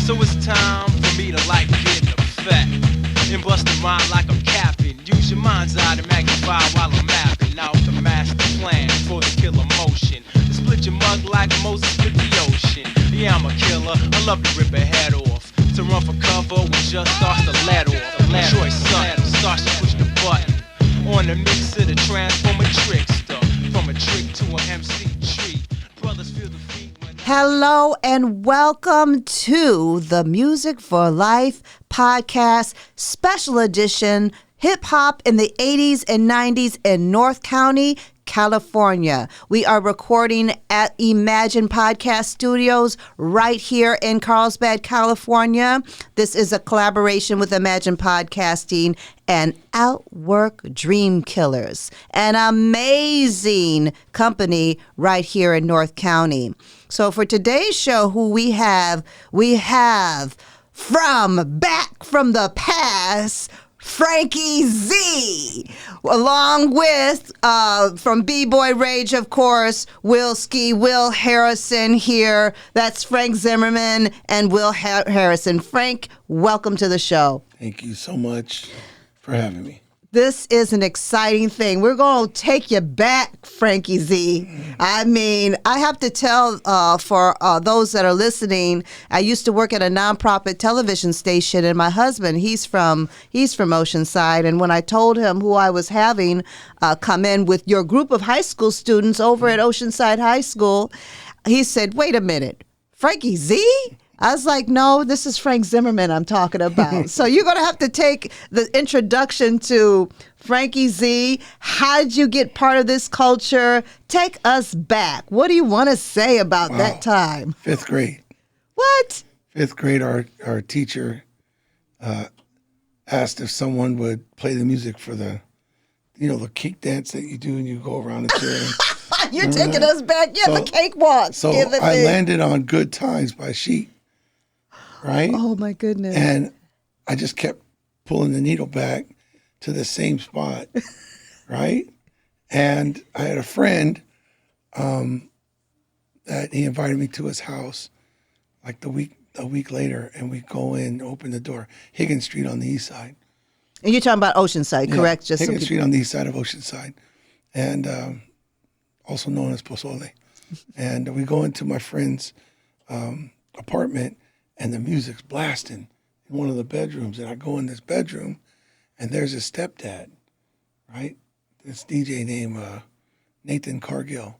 So it's time for me to like get in effect and bust a rhyme like I'm capping. Use your mind's eye to magnify while I'm mapping out the master plan for the killer motion. To split your mug like Moses split the ocean. Yeah, I'm a killer, I love to rip a head off. To run for cover when just starts to let off. Choice son starts to push the button on the mix of the transformer trickster. From a trick to an MC tree. Brothers feel the beat when... Hello and welcome to the Music for Life podcast, special edition, hip hop in the 80s and 90s in North County, California. We are recording at Imagine Podcast Studios right here in Carlsbad, California. This is a collaboration with Imagine Podcasting and Outwork Dream Killers, an amazing company right here in North County. So for today's show, who we have from back from the past, Frankie Z, along with, from B-Boy Rage, of course, Will Harrison here. That's Frank Zimmerman and Will Harrison. Frank, welcome to the show. Thank you so much for having me. This is an exciting thing. We're going to take you back, Frankie Z. I mean, I have to tell for those that are listening, I used to work at a nonprofit television station, and my husband, he's from Oceanside, and when I told him who I was having come in with your group of high school students over at Oceanside High School, he said, "Wait a minute, Frankie Z?" I was like, no, this is Frank Zimmerman I'm talking about. So you're going to have to take the introduction to Frankie Z. How did you get part of this culture? Take us back. What do you want to say about that time? Fifth grade. What? Fifth grade, our teacher asked if someone would play the music for the cake dance that you do and you go around the chair. You're taking us back. Yeah, the cakewalk. So I landed on Good Times by Chic. Right? Oh, my goodness. And I just kept pulling the needle back to the same spot, right? And I had a friend that he invited me to his house like a week later, and we go in, open the door, Higgins Street on the east side. And you're talking about Oceanside, correct? Yeah, Higgins Street on the east side of Oceanside, and also known as Pozole. And we go into my friend's apartment, and the music's blasting in one of the bedrooms. And I go in this bedroom, and there's his stepdad, right? This DJ named Nathan Cargill.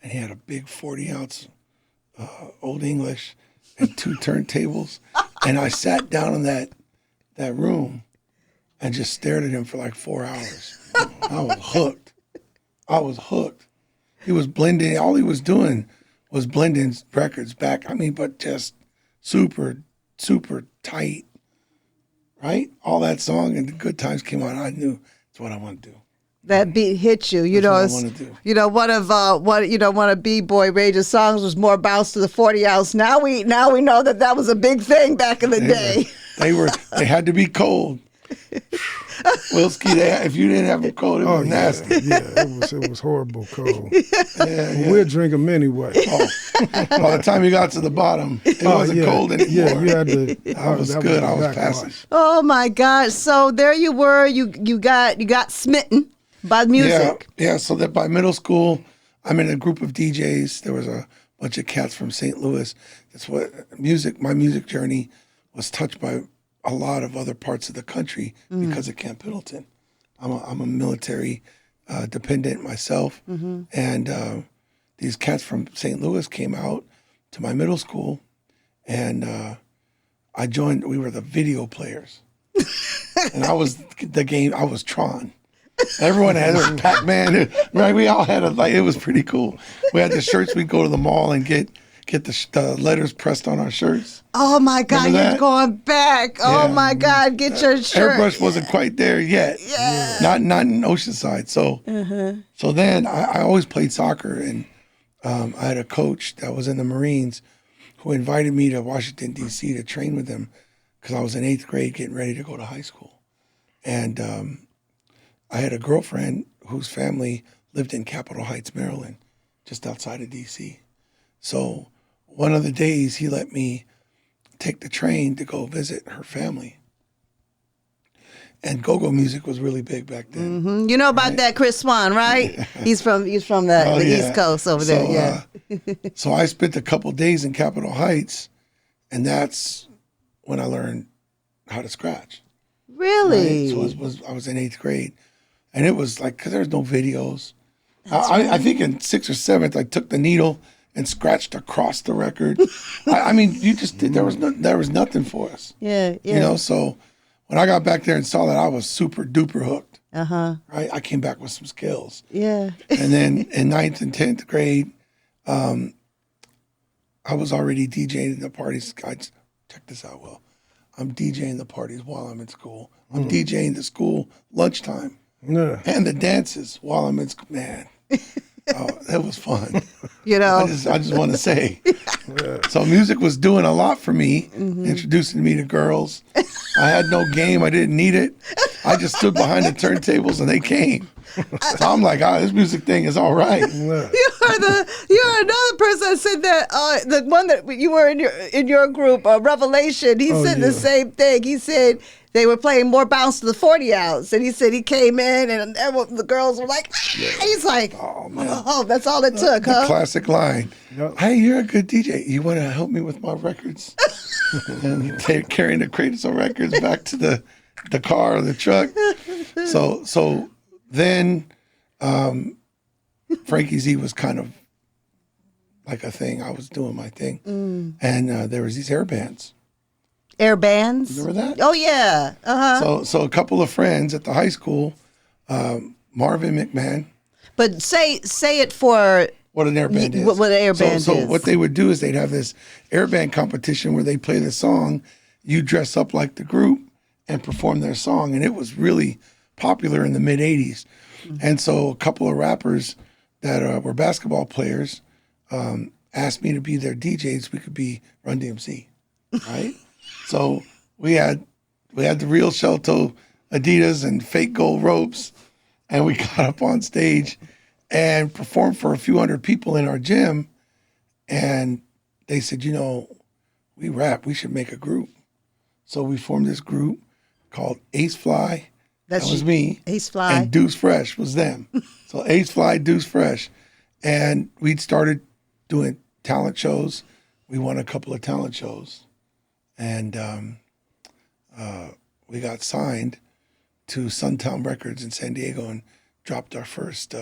And he had a big 40-ounce Old English and 2 turntables. And I sat down in that room and just stared at him for like 4 hours. I was hooked. He was blending. All he was doing was blending records back. I mean, but just super, super tight, right? All that song and the Good Times came on. I knew that's what I want to do. That beat hit you. You that's know, what I want to do. You know, one of B-Boy Rage's songs was more bounce to the 40 ounce. Now we know that was a big thing back in the day. They had to be cold. Wilski, if you didn't have them cold, it was nasty. Yeah, it was horrible cold. We'll drink them anyway. By the time you got to the bottom, it wasn't cold anymore. Yeah, you had to. I was good. I was passing. Oh my gosh! So there you were. You got smitten by music. Yeah. So that by middle school, I'm in a group of DJs. There was a bunch of cats from St. Louis. That's what my music journey was touched by a lot of other parts of the country because of Camp Pendleton. I'm a military dependent myself, and these cats from St. Louis came out to my middle school, and I joined. We were the video players, and I was the game. I was Tron. Everyone had Pac-Man. Right? We all had it was pretty cool. We had the shirts. We'd go to the mall and get the letters pressed on our shirts. Oh my God, you're going back. Oh my God, get your shirt. Airbrush wasn't quite there yet. Yeah. Not in Oceanside. So so then I always played soccer, and I had a coach that was in the Marines who invited me to Washington, D.C. to train with him because I was in 8th grade getting ready to go to high school. And I had a girlfriend whose family lived in Capitol Heights, Maryland, just outside of D.C. So one of the days he let me take the train to go visit her family. And go-go music was really big back then. Mm-hmm. You know about that Chris Swan, right? He's from the East Coast over there. Yeah. So I spent a couple days in Capitol Heights, and that's when I learned how to scratch. Really? Right? So I was in 8th grade, and it was like, because there was no videos. I think in 6th or 7th, I took the needle and scratched across the record. I mean, you just did. There was nothing for us. Yeah. You know, so when I got back there and saw that, I was super duper hooked. Right, I came back with some skills. Yeah. And then in 9th and 10th grade, I was already DJing the parties. Guys, check this out, Will. I'm DJing the parties while I'm in school. I'm DJing the school lunchtime and the dances while I'm in school. Man, that was fun. You know, I just want to say. So music was doing a lot for me, introducing me to girls. I had no game. I didn't need it. I just stood behind the turntables and they came. So I'm like, this music thing is all right. You're another person that said that the one that you were in your group, Revelation. He said the same thing. He said they were playing More Bounce to the 40 ounce, and he said he came in and the girls were like, he's like, oh man, that's all it took, huh? Classic line. Yep. Hey, you're a good DJ. You want to help me with my records? And carrying the crates of records back to the car or the truck. So then Frankie Z was kind of like a thing. I was doing my thing. And there was these air bands. Air bands? Remember that? Oh, yeah. So a couple of friends at the high school, Marvin McMahon. But say it for... What an air band is. What an air band is. So what they would do is they'd have this air band competition where they play the song, you dress up like the group and perform their song. And it was really popular in the mid-'80s. And so a couple of rappers that were basketball players asked me to be their DJs. We could be Run DMC, right? So we had the real shell-toe Adidas and fake gold ropes, and we got up on stage and performed for a few hundred people in our gym. And they said, we rap, we should make a group. So we formed this group called Ace Fly. That was me. Ace Fly. And Deuce Fresh was them. So Ace Fly, Deuce Fresh. And we'd started doing talent shows. We won a couple of talent shows. And we got signed to Suntown Records in San Diego and dropped our first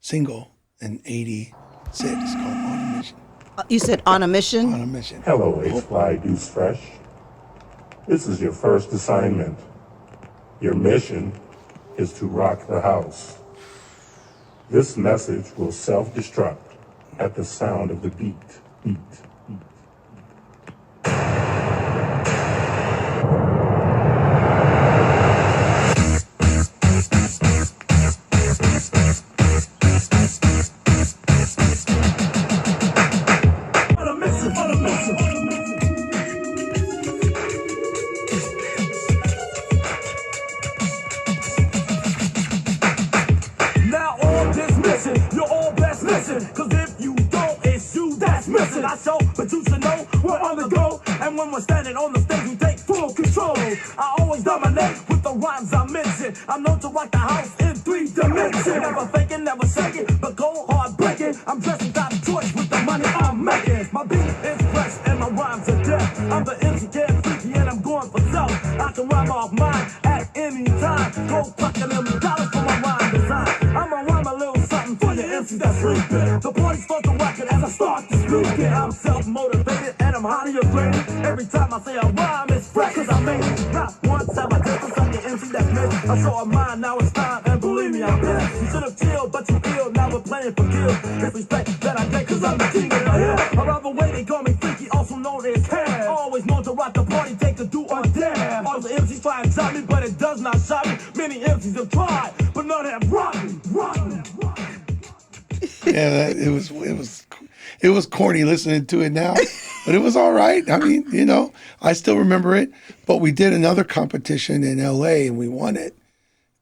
single in 86 called On a Mission. You said On a Mission? On a Mission. Hello, Ace Fly, Deuce Fresh. This is your first assignment. Your mission is to rock the house. This message will self-destruct at the sound of the beat. I show, but you should know we're on the go. And when we're standing on the stage, we take full control. I always dominate with the rhymes I mention. I'm known to rock the house in 3 dimensions. Never faking, never shaking, but go hard breaking. I'm dressing top choice with the money I'm making. My beat is fresh and my rhymes are deaf. I'm the MC Kid Freaky and I'm going for self. I can rhyme off mine at any time. Go fucking them dollars for my rhyme design. I'ma rhyme a little something for your MC that's sleeping. The party starts to rock it as I start to speak. I'm self-motivated and I'm highly afraid. Every time I say a rhyme, it's fresh cause I made it. Not once have I difference on the MC that's missed. I show a mind, now it's time, and believe me, I'm pissed. You should have chilled, but you ill, now we're playing for kills. Disrespect that I get cause I'm the king of the hill. Around the way they call me Freaky, also known as Hair. Always known to rock the party, take a do or dare. All the MCs try and stop me, but it does not stop me. Many MCs have tried, but none have rocked me. Yeah, it was corny listening to it now, but it was all right. I mean, I still remember it. But we did another competition in LA and we won it.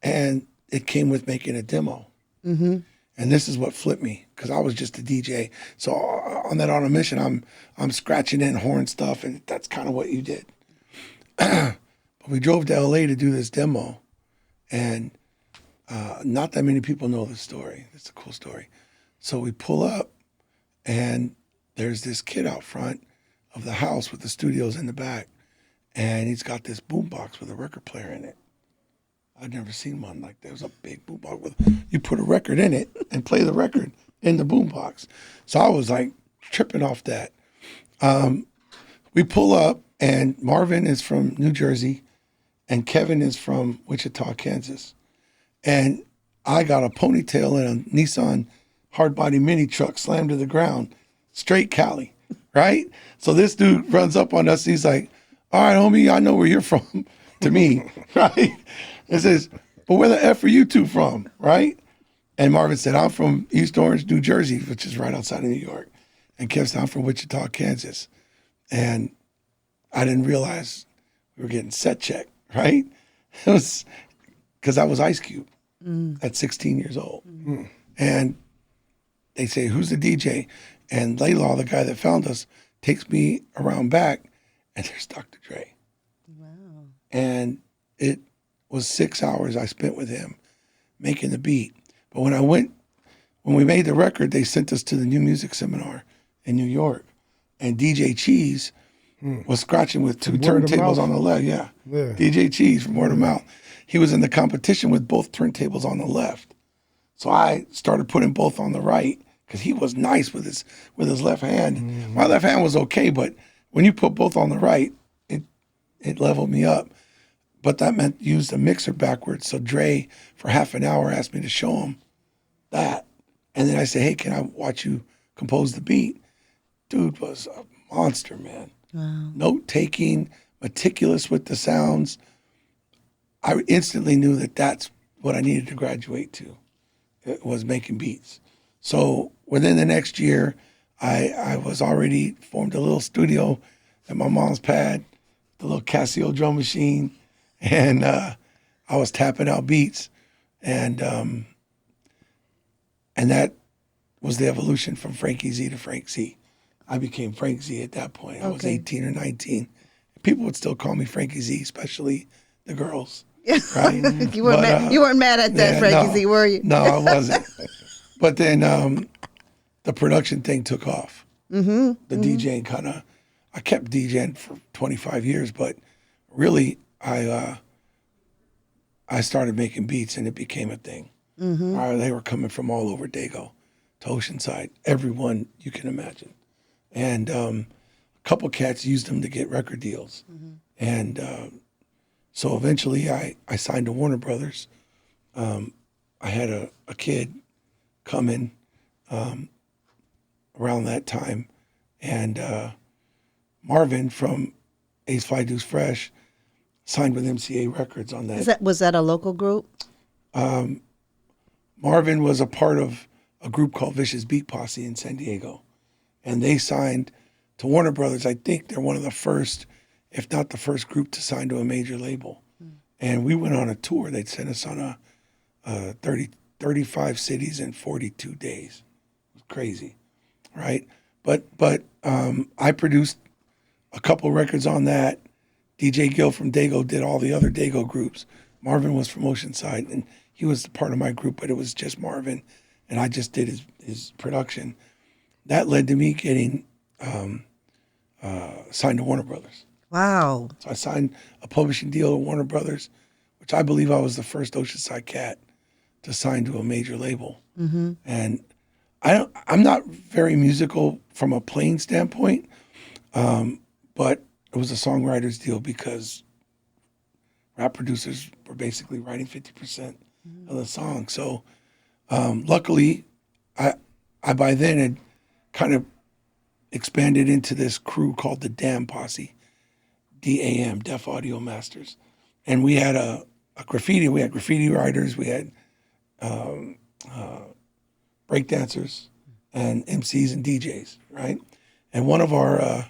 And it came with making a demo. Mm-hmm. And this is what flipped me, because I was just a DJ. So on that auto mission, I'm scratching in horn stuff, and that's kind of what you did. But we drove to LA to do this demo, and not that many people know this story. It's a cool story. So we pull up, and there's this kid out front of the house with the studios in the back, and he's got this boombox with a record player in it. I'd never seen one like that. It was a big boombox with, you put a record in it and play the record in the boombox. So I was like tripping off that. We pull up, and Marvin is from New Jersey, and Kevin is from Wichita, Kansas. And I got a ponytail and a Nissan hardbody mini truck slammed to the ground, straight Cali, right? So this dude runs up on us. He's like, all right, homie, I know where you're from, to me, right? It says, but where the F are you two from, right? And Marvin said, I'm from East Orange, New Jersey, which is right outside of New York. And Kev said, I'm from Wichita, Kansas. And I didn't realize we were getting set checked, right? It was because I was Ice Cube at 16 years old. And they say, who's the DJ? And Laylaw, the guy that found us, takes me around back, and there's Dr. Dre. Wow. And it was 6 hours I spent with him making the beat. But when we made the record, they sent us to the New Music Seminar in New York. And DJ Cheese was scratching with two Word of turntables mouth? on the left. Yeah. DJ Cheese from Word of Mouth. He was in the competition with both turntables on the left. So I started putting both on the right, because he was nice with his left hand. My left hand was okay, but when you put both on the right, it leveled me up. But that meant use the mixer backwards. So Dre, for half an hour, asked me to show him that. And then I said, hey, can I watch you compose the beat? Dude was a monster, man. Wow. Note taking, meticulous with the sounds. I instantly knew that that's what I needed to graduate to. It was making beats. So within the next year, I was already formed a little studio at my mom's pad, the little Casio drum machine, and I was tapping out beats, and that was the evolution from Frankie Z to Frank Z. I became Frank Z at that point. I was 18 or 19. People would still call me Frankie Z, especially the girls. Right? You weren't mad at that, Frankie Z, were you? No, I wasn't. But then the production thing took off. The DJing I kept DJing for 25 years, but really I started making beats, and it became a thing. They were coming from all over Dago to Oceanside, everyone you can imagine. And a couple cats used them to get record deals. And so eventually I signed to Warner Brothers. I had a kid coming around that time, and Marvin from Ace Five Deuce Fresh signed with MCA Records on that. Was that a local group? Marvin was a part of a group called Vicious Beat Posse in San Diego, and they signed to Warner Brothers. I think they're one of the first, if not the first group to sign to a major label. And we went on a tour. They'd sent us on a 35 cities in 42 days. It was crazy, right? But I produced a couple records on that. DJ Gil from Dago did all the other Dago groups. Marvin was from Oceanside, and he was part of my group, but it was just Marvin, and I just did his production. That led to me getting signed to Warner Brothers. Wow. So I signed a publishing deal with Warner Brothers, which I believe I was the first Oceanside cat to sign to a major label. And I'm not very musical from a playing standpoint, but it was a songwriter's deal because rap producers were basically writing 50% of the song. So luckily, I by then had kind of expanded into this crew called the DAM Posse, DAM, Deaf Audio Masters. And we had a graffiti, we had graffiti writers, we had breakdancers and MCs and DJs, right? And one of our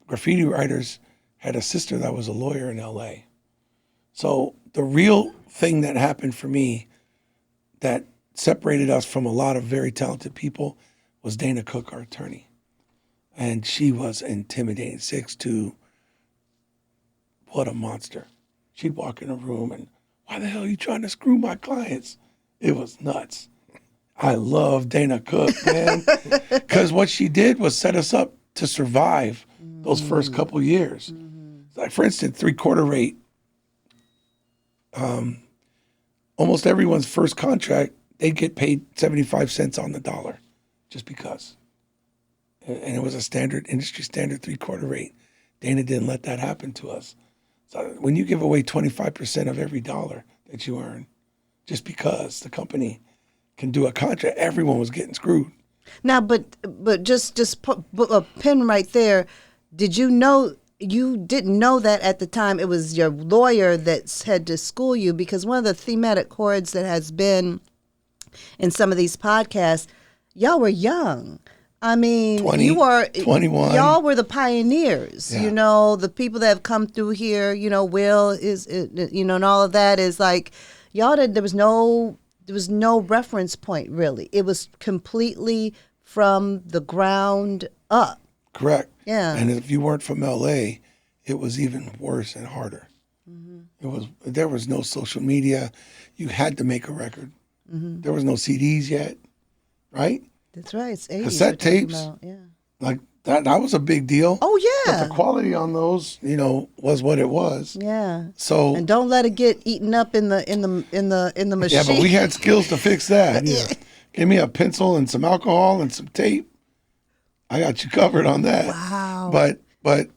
graffiti writers had a sister that was a lawyer in LA. So the real thing that happened for me that separated us from a lot of very talented people was Dana Cook, our attorney. And she was intimidating, 6'2". What a monster. She'd walk in a room and, why the hell are you trying to screw my clients? It was nuts. I love Dana Cook, man, because what she did was set us up to survive those first couple years. Like, for instance, 3/4 rate. Almost everyone's first contract, they'd get paid 75 cents on the dollar just because. And it was a standard, industry standard 3/4 rate. Dana didn't let that happen to us. So when you give away 25% of every dollar that you earn, just because the company can do a contract, everyone was getting screwed. Now, but just put a pin right there. Did you know? You didn't know that at the time. It was your lawyer that had to school you, because one of the thematic chords that has been in some of these podcasts, y'all were young. I mean, 20, you were 21. Y'all were the pioneers. Yeah. You know, the people that have come through here. You know, Will is, you know, and all of that is like, y'all did. There was no reference point really. It was completely from the ground up. Correct. Yeah. And if you weren't from LA, it was even worse and harder. There was no social media. You had to make a record. There was no CDs yet, right? That's right. It's 80s Cassette we're talking tapes. about, yeah. Like that was a big deal. Oh yeah. But the quality on those, you know, was what it was. Yeah. So And don't let it get eaten up in the machine. yeah, but we had skills to fix that. Yeah. Give me a pencil and some alcohol and some tape. I got you covered on that. Wow. But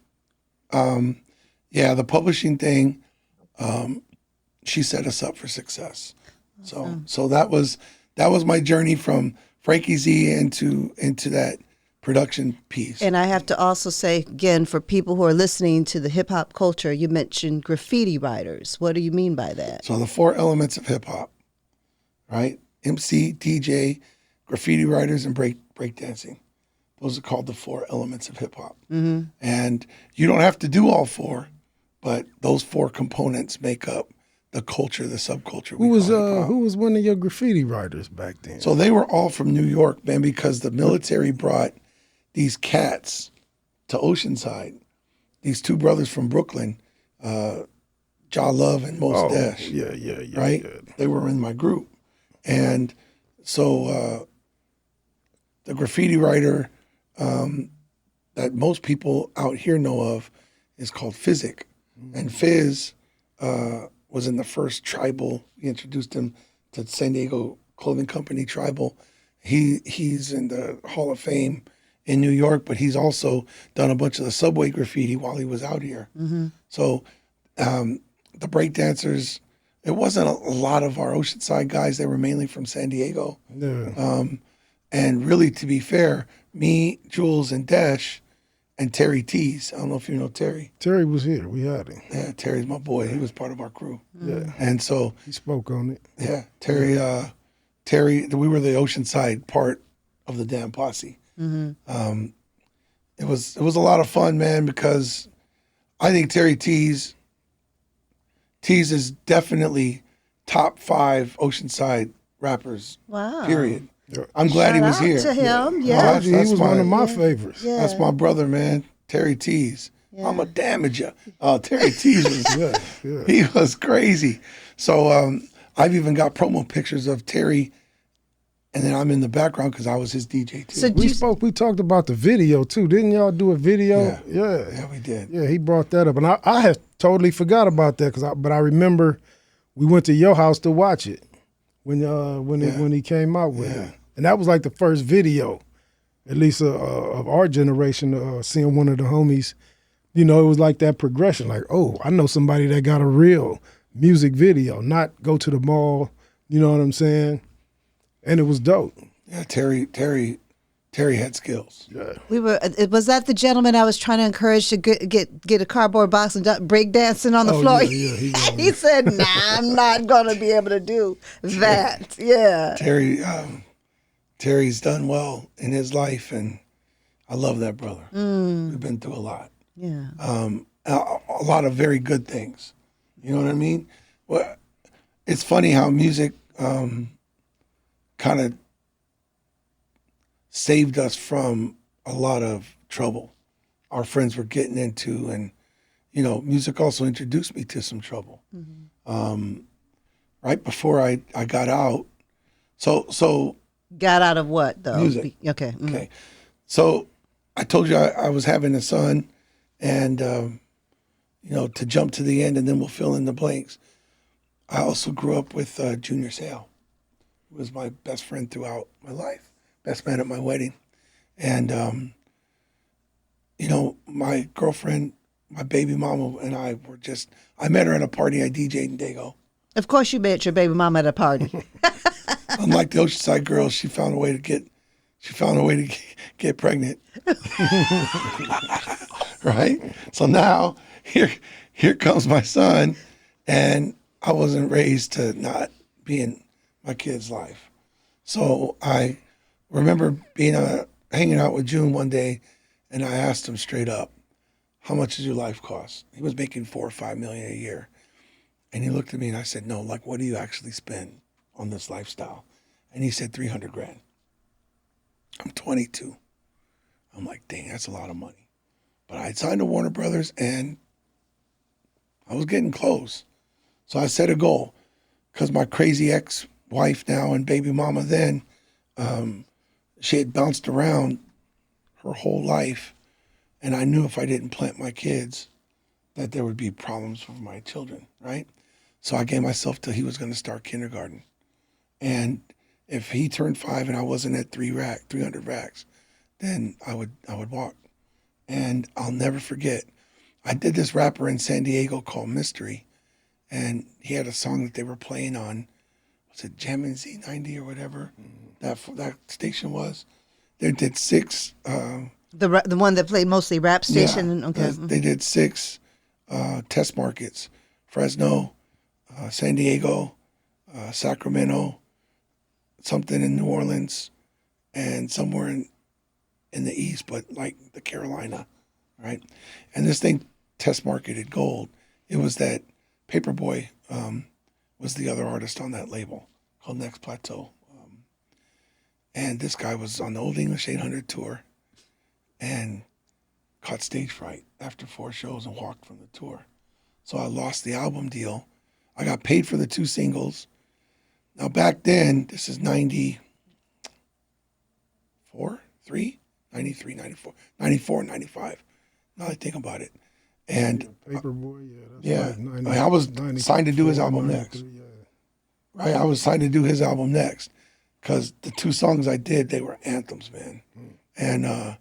yeah, the publishing thing, she set us up for success. Awesome. So that was my journey from Frankie Z into that production piece. And I have to also say, again, for people who are listening to the hip hop culture, you mentioned graffiti writers. What do you mean by that? So the 4 elements of hip hop, right? MC, DJ, graffiti writers, and breakdancing. Those are called the 4 elements of hip hop. And you don't have to do all 4, but those 4 components make up the culture, the subculture. Who was one of your graffiti writers back then? So they were all from New York, man, because the military brought these cats to Oceanside. These 2 brothers from Brooklyn, Ja Love and Mos Def. Yeah. Right? Yeah. They were in my group. And so the graffiti writer that most people out here know of is called Physic. And Fizz was in the first Tribal. We introduced him to San Diego Clothing Company, Tribal. He's in the Hall of Fame in New York, but he's also done a bunch of the subway graffiti while he was out here. So the breakdancers, it wasn't a lot of our Oceanside guys. They were mainly from San Diego. Yeah. And really, to be fair, me, Jules, and Desh, and Terry Tees. I don't know if you know Terry. Terry was here. We had him. Yeah, Terry's my boy. He was part of our crew. Yeah. And so, He spoke on it. yeah, Terry, we were the Oceanside part of the damn posse. It was a lot of fun, man, because I think Terry Tees is definitely top 5 Oceanside rappers. Wow. Period. I'm glad he was Shout out here. to him. Yeah. Yeah. That's he was one of my Yeah. favorites. Yeah. That's my brother, man. Terry Tees. I'm a damager. Terry Tees was Yeah. he was crazy. So I've even got promo pictures of Terry, and then I'm in the background because I was his DJ too. So We talked about the video too. Didn't y'all do a video? Yeah. Yeah. We did. Yeah, he brought that up, and I had totally forgot about that but I remember we went to your house to watch it when he came out with it, and that was like the first video, at least of our generation, seeing one of the homies. You know, it was like that progression. Like, oh, I know somebody that got a real music video, not go to the mall. You know what I'm saying? And it was dope. Yeah, Terry had skills. Yeah. Was that the gentleman I was trying to encourage to get a cardboard box and break dancing on the floor? Yeah, he said, "Nah, I'm not gonna be able to do that." Yeah. Terry's done well in his life, and I love that brother. We've been through a lot. Yeah. A lot of very good things. You know what I mean? Well, it's funny how music kind of saved us from a lot of trouble our friends were getting into. And, you know, music also introduced me to some trouble. Right before I got out. So Got out of what, though? Music. Okay. Okay. So I told you I was having a son, and, you know, to jump to the end and then we'll fill in the blanks. I also grew up with Junior Seau, who was my best friend throughout my life, best man at my wedding. And, you know, my girlfriend, my baby mama, and I were just, I met her at a party I DJ'd in Dago. Of course you met your baby mama at a party. Unlike the Oceanside girls, she found a way to get pregnant. Right? So now here comes my son, and I wasn't raised to not be in my kid's life. So I remember being hanging out with June one day, and I asked him straight up, "How much does your life cost?" He was making $4 or $5 million a year. And he looked at me and I said, "No, like, what do you actually spend on this lifestyle?" And he said, $300,000. I'm 22. I'm like, dang, that's a lot of money. But I had signed to Warner Brothers and I was getting close. So I set a goal, because my crazy ex-wife now and baby mama then, she had bounced around her whole life. And I knew if I didn't plant my kids, that there would be problems with my children, right? So I gave myself till he was going to start kindergarten. And if he turned 5 and I wasn't at 300 racks, then I would walk. And I'll never forget, I did this rapper in San Diego called Mystery, and he had a song that they were playing on, was it Jammin' Z90 or whatever that station was? They did 6. The one that played mostly rap station? Yeah, Okay. they did 6 test markets: Fresno, San Diego, Sacramento, something in New Orleans, and somewhere in the East, but like the Carolina, right? And this thing test marketed gold. It was that Paperboy was the other artist on that label called Next Plateau. And this guy was on the Old English 800 tour and caught stage fright after 4 shows and walked from the tour. So I lost the album deal. I got paid for the 2 singles. Now back then, this is 94, 3, 93, 94, 94, 95. Now I think about it. And Paperboy, that's yeah, like 90, I was 94, signed to do his album 93, next. Right, I was signed to do his album next, because the 2 songs I did, they were anthems, man. And I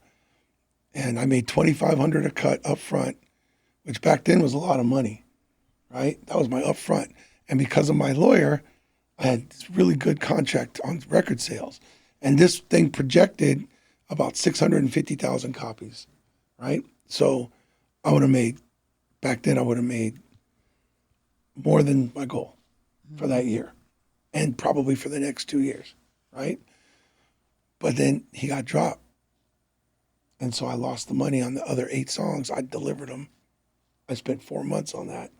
made $2,500 a cut up front, which back then was a lot of money, right? That was my upfront. And because of my lawyer, I had this really good contract on record sales. And this thing projected about 650,000 copies, right? So I would have made, back then I would have made more than my goal for that year, and probably for the next 2 years, right? But then he got dropped. And so I lost the money on the other 8 songs. I delivered them. I spent 4 months on that.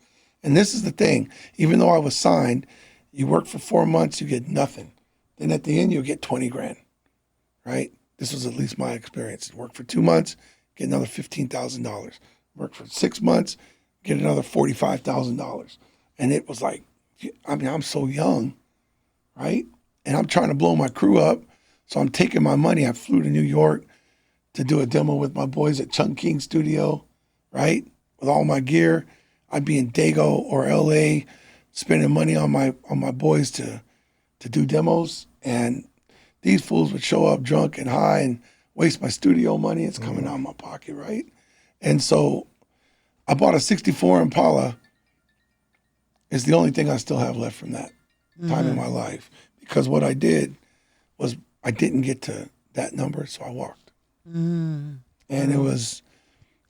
And this is the thing. Even though I was signed, you work for 4 months, you get nothing. Then at the end, you get 20 grand, right? This was at least my experience. Work for 2 months, get another $15,000. Work for 6 months, get another $45,000. And it was like, I mean, I'm so young, right? And I'm trying to blow my crew up. So I'm taking my money. I flew to New York to do a demo with my boys at Chung King Studio, right? With all my gear. I'd be in Dago or LA spending money on my boys to do demos. And these fools would show up drunk and high and waste my studio money. It's coming out of my pocket, right? And so I bought a 64 Impala. It's the only thing I still have left from that time in my life. Because what I did was I didn't get to that number, so I walked. And it was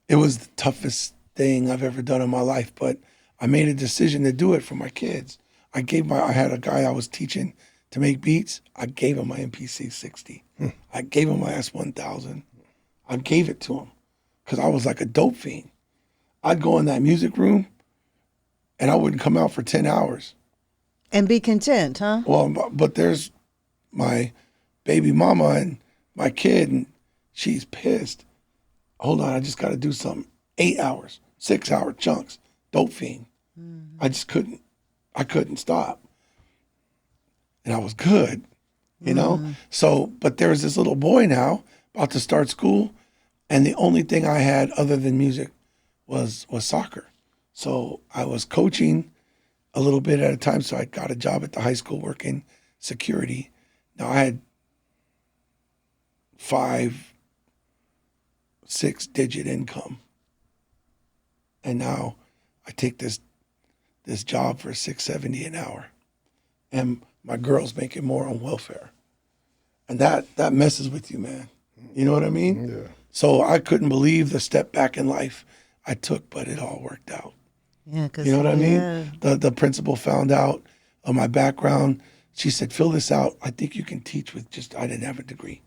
the toughest thing I've ever done in my life, but I made a decision to do it for my kids. I had a guy I was teaching to make beats. I gave him my MPC 60. I gave him my S1000. I gave it to him because I was like a dope fiend. I'd go in that music room and I wouldn't come out for 10 hours. And be content, huh? Well, but there's my baby mama and my kid, and she's pissed. Hold on, I just got to do something. 8 hours, 6-hour chunks, dope fiend. I just couldn't. I couldn't stop. And I was good, you know? So, but there was this little boy now about to start school, and the only thing I had other than music was soccer. So I was coaching a little bit at a time, so I got a job at the high school working security. Now I had 5, 6-digit income. And now I take this job for $6.70 an hour. And my girl's making more on welfare. And that messes with you, man. You know what I mean? Yeah. So I couldn't believe the step back in life I took, but it all worked out. Yeah, 'cause, You know what I mean? yeah. The principal found out of my background. She said, fill this out. I think you can teach with I didn't have a degree.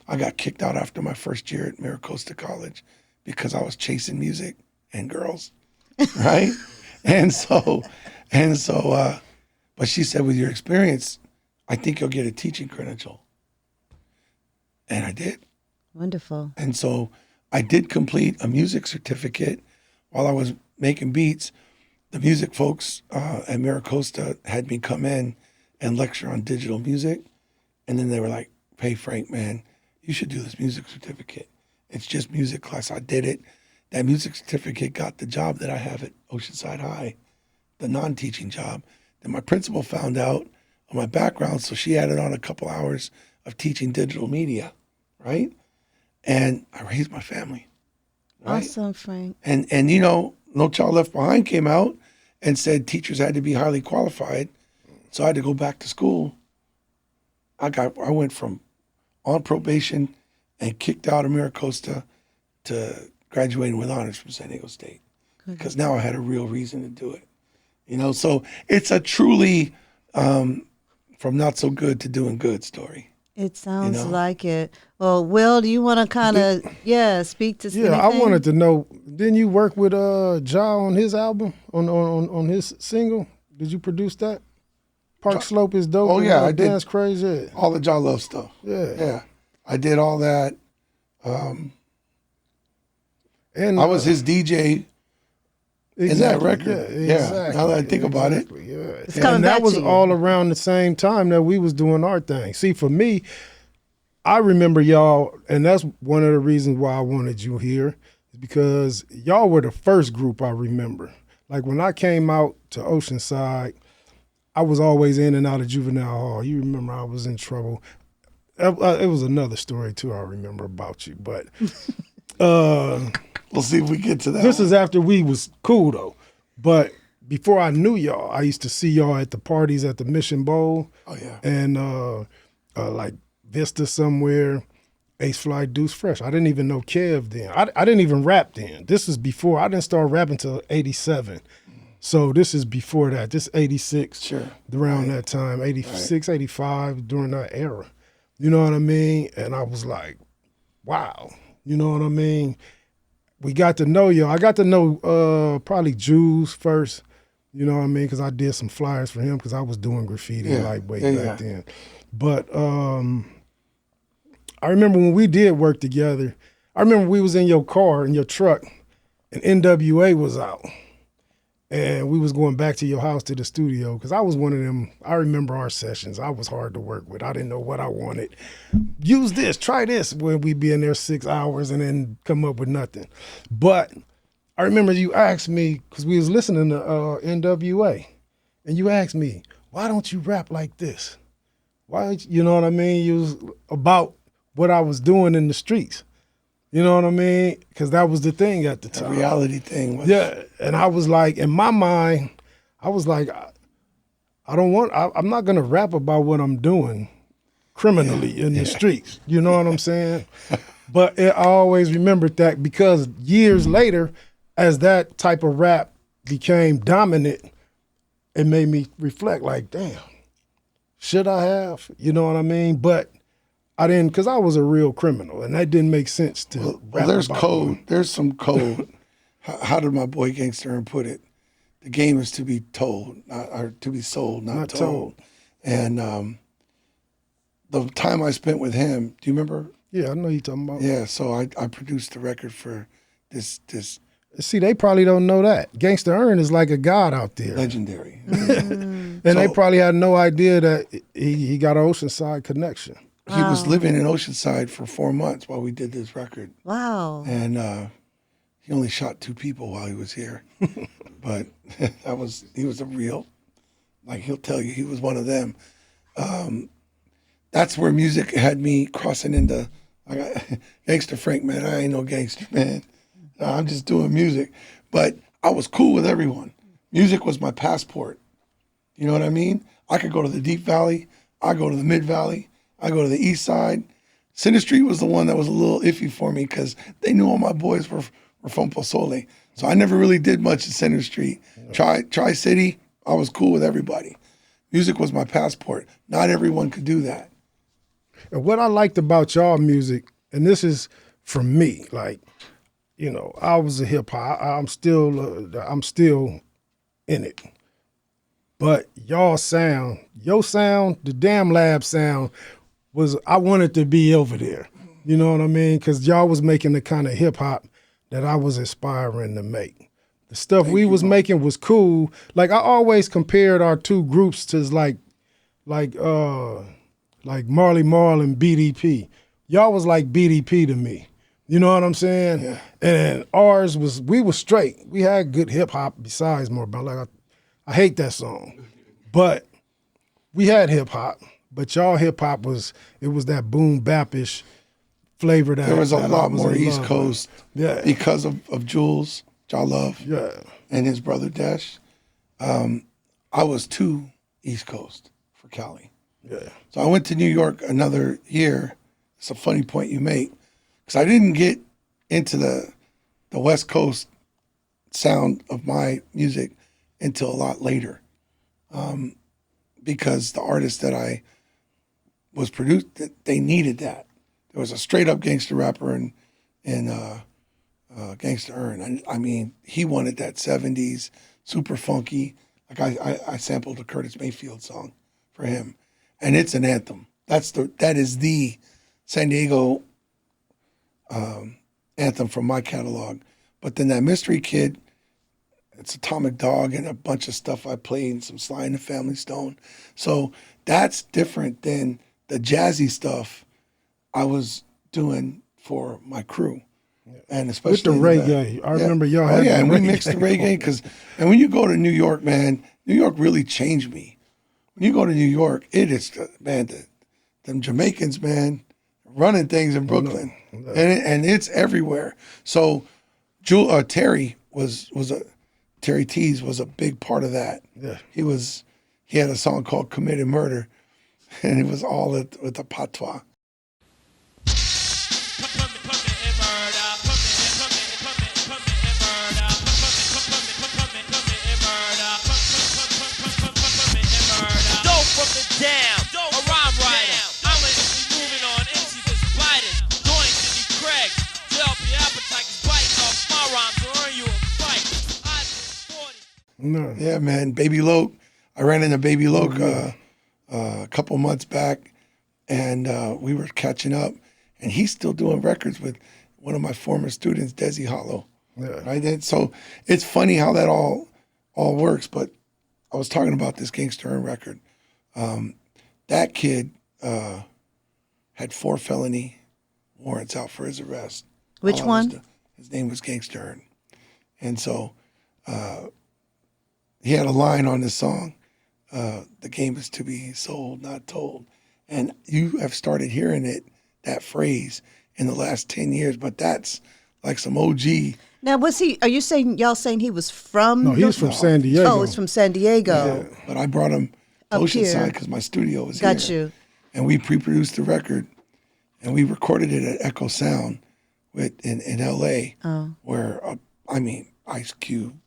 I got kicked out after my first year at Maricosta College because I was chasing music and girls, right? But she said, with your experience, I think you'll get a teaching credential. And I did. Wonderful. And so I did complete a music certificate while I was making beats. The music folks at Maricosta had me come in and lecture on digital music. And then they were like, hey, Frank, man, you should do this music certificate. It's just music class. I did it. That music certificate got the job that I have at Oceanside High, the non-teaching job. Then my principal found out of my background, so she added on a couple hours of teaching digital media, right? And I raised my family. Right? Awesome, Frank. And you know, No Child Left Behind came out and said teachers had to be highly qualified. So I had to go back to school. I went from on probation and kicked out of Maricosta to graduating with honors from San Diego State. Because now I had a real reason to do it. You know, so it's a truly from not so good to doing good story. It sounds You know? like it. Well, Will, do you want to kind of, speak to Yeah, I wanted to know, didn't you work with Ja on his album, on his single? Did you produce that? Park Slope is dope. Oh, yeah, I did. Dance Crazy. All the Ja Love stuff. Yeah. Yeah. I did all that. And I was his DJ in that record. Yeah, exactly. Now that I think about it. Yeah. It's coming and back that was to you. all around the same time that we was doing our thing. See, for me, I remember y'all, and that's one of the reasons why I wanted you here, is because y'all were the first group I remember. Like when I came out to Oceanside, I was always in and out of juvenile hall. You remember I was in trouble. It was another story too I remember about you, but We'll see if we get to that. this is after we was cool though. But before I knew y'all, I used to see y'all at the parties at the Mission Bowl. Oh, yeah. And like Vista somewhere, Ace Fly Deuce Fresh. I didn't even know Kev then. I didn't even rap then. This is before. I didn't start rapping till 87. So this is before that. This 86, Sure. around that time, 86, 85, during that era. You know what I mean? And I was like, wow. You know what I mean? We got to know y'all. I got to know probably Jules first. You know what I mean? Because I did some flyers for him because I was doing graffiti way back then. But I remember when we did work together, I remember we was in your car, in your truck, and NWA was out. And we was going back to your house to the studio because I was one of them. I remember our sessions. I was hard to work with. I didn't know what I wanted. Use this, try this, when we'd be in there 6 hours and then come up with nothing. But I remember you asked me, because we was listening to NWA, and you asked me, why don't you rap like this? Why, you know what I mean? You was about what I was doing in the streets. You know what I mean? Because that was the thing at the The time. reality thing was. Yeah, and I was like, in my mind, I was like, I'm not gonna rap about what I'm doing criminally in the streets. You know what I'm saying? But I always remembered that because years later, as that type of rap became dominant, it made me reflect like, damn, should I have? You know what I mean? But I didn't, because I was a real criminal, and that didn't make sense to Well, rap there's about code. one. There's some code. How did my boy Gangster put it? The game is to be told, or to be sold, not told. And the time I spent with him, do you remember? Yeah, I know you talking about. Yeah, so I produced the record for this See, they probably don't know that. Gangsta Earn is like a god out there. legendary. And they probably had no idea that he got an Oceanside connection. He was living in Oceanside for 4 months while we did this record. Wow. And he only shot 2 people while he was here. But he was a real, like he'll tell you, he was one of them. That's where music had me crossing into, I got Gangster Frank, man, I ain't no gangster, man. I'm just doing music. But I was cool with everyone. Music was my passport. You know what I mean? I could go to the Deep Valley. I go to the Mid Valley. I go to the East Side. Center Street was the one that was a little iffy for me because they knew all my boys were from Pozole. So I never really did much at Center Street. Tri-City, I was cool with everybody. Music was my passport. Not everyone could do that. And what I liked about y'all music, and this is from me, like, you know, I was a hip hop. I'm still in it. But your sound, the Damn Lab sound was, I wanted to be over there. You know what I mean? Because y'all was making the kind of hip hop that I was aspiring to make. The stuff we was making was cool. Like I always compared our 2 groups to like Marley Marl and BDP. Y'all was like BDP to me. You know what I'm saying? Yeah. And ours was, we was straight. We had good hip hop besides more, but like I hate that song. But we had hip hop, but y'all hip hop was that boom bap-ish flavor that There was a that lot I was more in East love Coast with. because of Jules, which I love, and his brother Dash. I was too East Coast for Cali. Yeah. So I went to New York another year. It's a funny point you make, because I didn't get into the West Coast sound of my music until a lot later, because the artists that I was produced, they needed that. There was a straight up gangster rapper in Gangsta Earn. I mean, he wanted that 70s, super funky. Like I sampled a Curtis Mayfield song for him, and it's an anthem. That is the San Diego anthem from my catalog. But then that Mystery Kid, it's Atomic Dog and a bunch of stuff I played, and some Sly and the Family Stone. So that's different than the jazzy stuff I was doing for my crew. And especially with the reggae. I remember y'all had and the we mixed the reggae and when you go to New York, man, New York really changed me. When you go to New York, it is, man, them Jamaicans, man, running things in Brooklyn. And it's everywhere. So Terry Terry Tees was a big part of that. Yeah. He had a song called Committed Murder, and it was all with the patois. No. Yeah, man. Baby Loke. I ran into Baby Loke a couple months back, and we were catching up. And he's still doing records with one of my former students, Desi Hollow. Yeah. Right? And so it's funny how that all works. But I was talking about this Gangsta Earn record. That kid had 4 felony warrants out for his arrest. Which one? His name was Gangsta Earn. And so he had a line on this song, the game is to be sold, not told. And you have started hearing that phrase in the last 10 years, but that's like some OG. Now, are you saying, y'all saying he was from? No, he's from San Diego. Oh, it's from San Diego. Yeah, but I brought him to Up here. Oceanside because my studio was here. Got you. And we pre-produced the record, and we recorded it at Echo Sound in L.A., where, Ice Cube.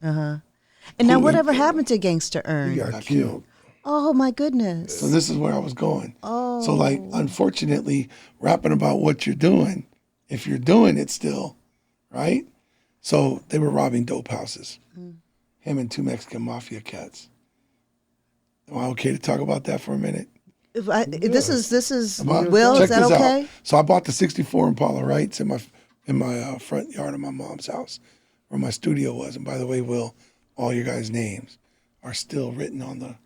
And now, whatever happened to Gangsta Earn? He got killed. Oh, my goodness. So this is where I was going. Oh. So like, unfortunately, rapping about what you're doing, if you're doing it still, right? So they were robbing dope houses. Him and 2 Mexican mafia cats. Am I okay to talk about that for a minute? This is But Will. check Is that this okay? out. So I bought the '64 Impala, right? It's in my front yard of my mom's house, where my studio was. And by the way, Will, all your guys' names are still written on the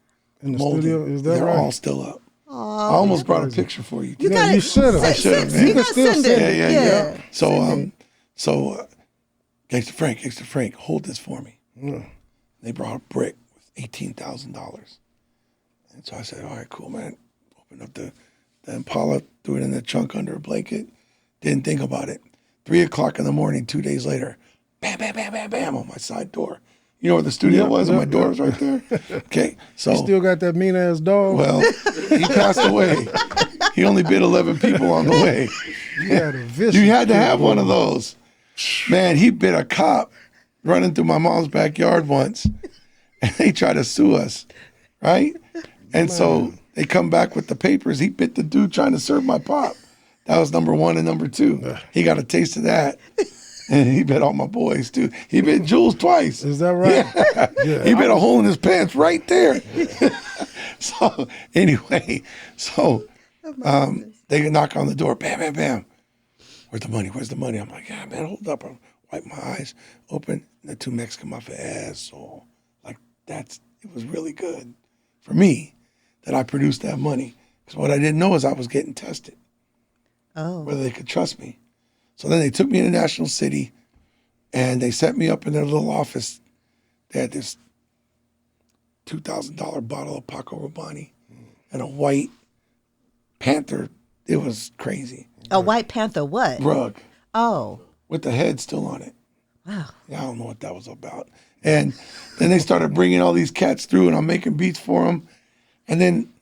molding. studio. Is that They're right? all still up. I almost brought a picture for you. You should have. I should have, man. You gotta send it. Yeah. So, Gangsta Frank, hold this for me. They brought a brick with $18,000. And so I said, all right, cool, man. Opened up the Impala, threw it in the trunk under a blanket. Didn't think about it. 3 o'clock in the morning, 2 days later, bam, bam, bam, bam, bam, on my side door. You know where the studio was? And my door was right there. Okay, so. You still got that mean-ass dog? Well, he passed away. He only bit 11 people on the way. You had to have one of those. Man, he bit a cop running through my mom's backyard once, and they tried to sue us, right? And so they come back with the papers. He bit the dude trying to serve my pop. That was number one and number two. He got a taste of that. And he bit all my boys, too. He bit Jules twice. Is that right? Yeah. He bit a hole in his pants right there. So, anyway, they knock on the door. Bam, bam, bam. Where's the money? Where's the money? I'm like, yeah, man, hold up. I wipe my eyes open. And the two Mexican mafia asshole. Like, it was really good for me that I produced that money. Because what I didn't know is I was getting tested. Whether they could trust me. So then they took me to National City, and they set me up in their little office. They had this $2,000 bottle of Paco Rabanne and a white Panther. It was crazy. A White Panther what? Rug. Oh. With the head still on it. Wow. Yeah, I don't know what that was about. And then they started bringing all these cats through, and I'm making beats for them. And then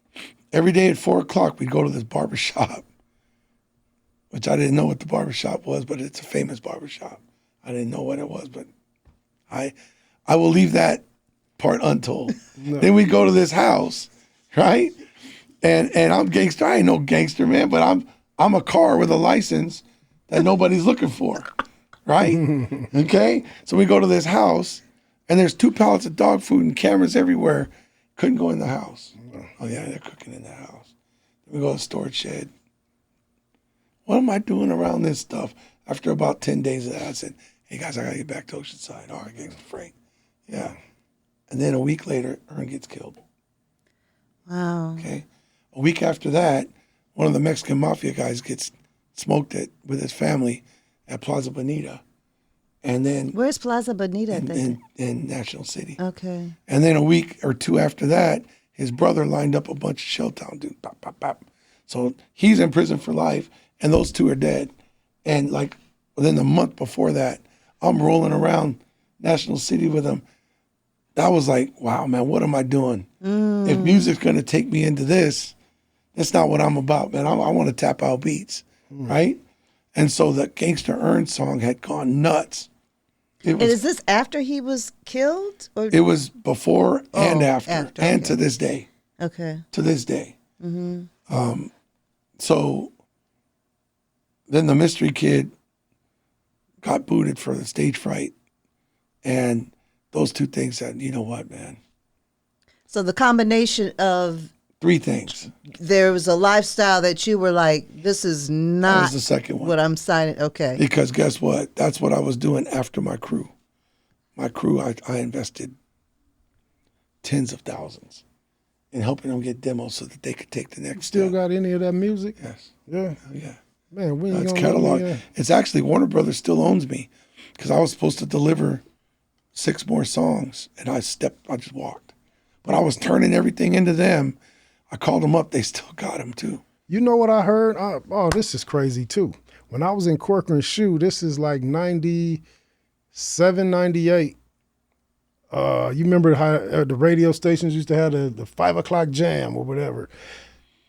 every day at 4 o'clock, we'd go to this barbershop, which I didn't know what the barbershop was, but it's a famous barbershop. I didn't know what it was, but I will leave that part untold. No. Then we go to this house, right? And I'm gangster. I ain't no gangster, man, but I'm a car with a license that nobody's looking for, right? Okay? So we go to this house, and there's 2 pallets of dog food and cameras everywhere. Couldn't go in the house. Oh, yeah, they're cooking in the house. Then we go to the storage shed. What am I doing around this stuff? After about 10 days of that, I said, hey, guys, I got to get back to Oceanside. All right, Gangsta Frank. Yeah. And then a week later, Ern gets killed. Wow. Okay. A week after that, one of the Mexican mafia guys gets smoked with his family at Plaza Bonita. And then where's Plaza Bonita? In National City. Okay. And then a week or two after that, his brother lined up a bunch of Shelltown dudes. Pop, pop, pop. So he's in prison for life, and those 2 are dead. And like within the month before that, I'm rolling around National City with him. That was like, wow, man, what am I doing? If music's going to take me into this, that's not what I'm about, man. I want to tap out beats, right? And so the Gangsta Ern song had gone nuts. And is this after he was killed? Or? It was before and after and okay. to this day. Okay. To this day. Mm-hmm. So then the mystery kid got booted for the stage fright. And those 2 things said, you know what, man? So the combination of 3 things. There was a lifestyle that you were like, this is not that was the second one. What I'm signing. Okay. Because guess what? That's what I was doing after my crew. My crew, I invested tens of thousands in helping them get demos so that they could take the next Still step. got any of that music? Yes. Yeah. Yeah. Man, we ain't That's gonna catalog. It's actually Warner Brothers still owns me because I was supposed to deliver 6 more songs, and I just walked. But I was turning everything into them. I called them up. They still got them, too. You know what I heard? This is crazy, too. When I was in Corcoran Shoe, this is like 97, 98. You remember how the radio stations used to have the 5 o'clock jam or whatever.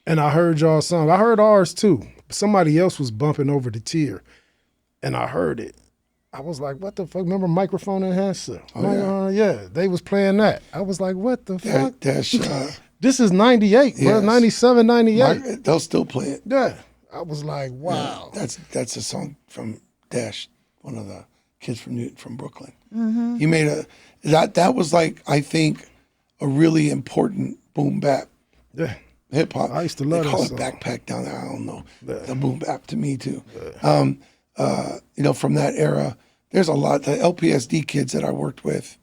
And I heard y'all's song. I heard ours, too. Somebody else was bumping over the tier. And I heard it. I was like, what the fuck? Remember Microphone Enhancer? Oh, yeah, they was playing that. I was like, what the fuck? That's this is 98, bro. Yes. 97, 98. They'll still play it. Yeah. I was like, wow. Yeah, that's a song from Dash, one of the kids from Brooklyn. Mm-hmm. He made that was like, I think, a really important boom bap hip hop. I used to love they call that it song. backpack down there. I don't know. Yeah. The boom bap to me too. From that era, there's a lot. The LPSD kids that I worked with,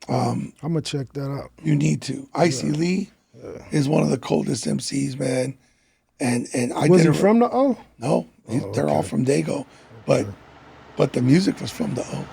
I'm gonna check that out. you need to. Icy Lee is one of the coldest MCs, man. And I Was did he from the O? No, they're all from Dago, but the music was from the O.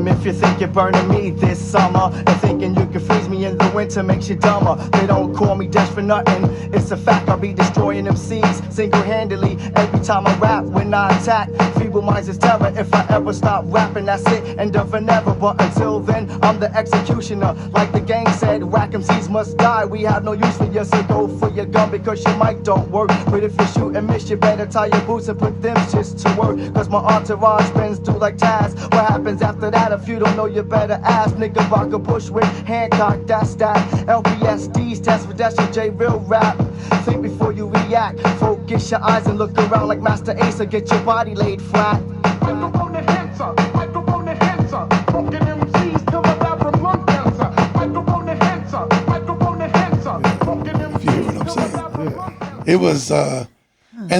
If you think you're burning me this summer and thinking you can freeze me in the winter makes you dumber. They don't call me Dash for nothing. It's a fact, I'll be destroying them seas single-handedly every time I rap. When I attack, feeble minds is terror. If I ever stop rapping, that's it, end of an ever. But until then, I'm the executioner. Like the gang said, whack MCs must die. We have no use for you, so go for your gun because your mic don't work. But if you shoot and miss, you better tie your boots and put them shits to work. Cause my entourage spins through like Taz. What happens after that? If you don't know, you better ask. Nigga rock a bush with Hancock, that's that. LPSD's test for that shit, J real rap. Think before you react. Focus your eyes and look around like Master Ace or get your body laid flat. Microphone enhancer, microphone enhancer. Broken MCs till the lab from lung cancer. Microphone enhancer, microphone enhancer. Broken If you hear what I'm MCs till the lab from lung saying. cancer. It was, and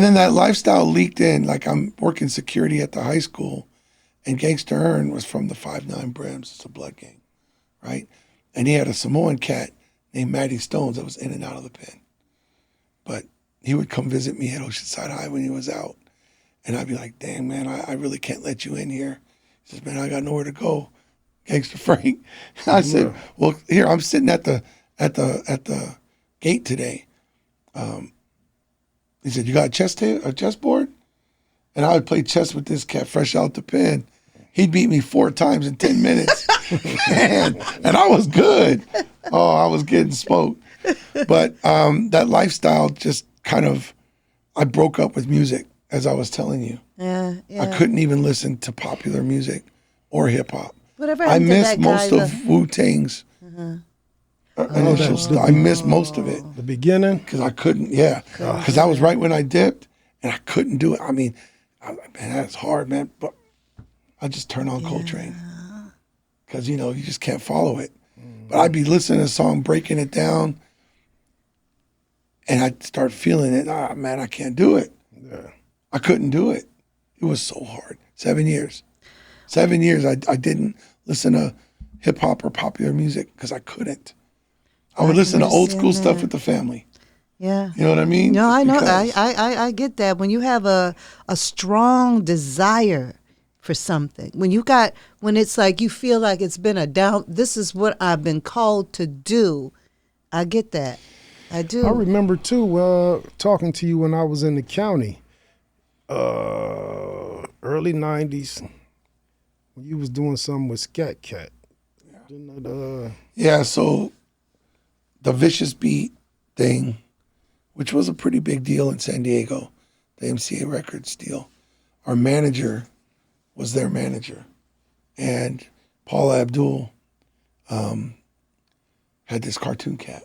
then that lifestyle leaked in. Like I'm working security at the high school, and Gangsta Earn was from the 5'9" Brims. It's a blood gang, right? And he had a Samoan cat named Matty Stones that was in and out of the pen. But he would come visit me at Oceanside High when he was out. And I'd be like, dang, man, I really can't let you in here. He says, man, I got nowhere to go. Gangsta Frank. I said, well, here, I'm sitting at the gate today. He said, you got a chessboard? And I would play chess with this cat fresh out the pen. He'd beat me 4 times in 10 minutes. and I was good. Oh, I was getting smoked. But that lifestyle just kind of, I broke up with music, as I was telling you. Yeah. I couldn't even listen to popular music or hip hop. Whatever I happened to missed that most guy, of Wu-Tang's initial stuff. I missed most of it The beginning. because I couldn't, because that was right when I dipped and I couldn't do it. I mean, man, that's hard, man. But I just turn on Coltrane because, you just can't follow it. But I'd be listening to a song, breaking it down, and I'd start feeling it. Man, I can't do it. Yeah. I couldn't do it. It was so hard. 7 years. 7 years I didn't listen to hip hop or popular music because I couldn't. I would listen to old school stuff with the family. Yeah. You know what I mean? No, I know. Because- I get that. When you have a strong desire for something, when it's like you feel like it's been a down, this is what I've been called to do. I get that. I do. I remember too, talking to you when I was in the county, early 90s, when you was doing something with Scat Cat. Yeah, so the Vicious Beat thing, which was a pretty big deal in San Diego, the MCA Records deal, our manager was their manager. And Paula Abdul had this cartoon cat.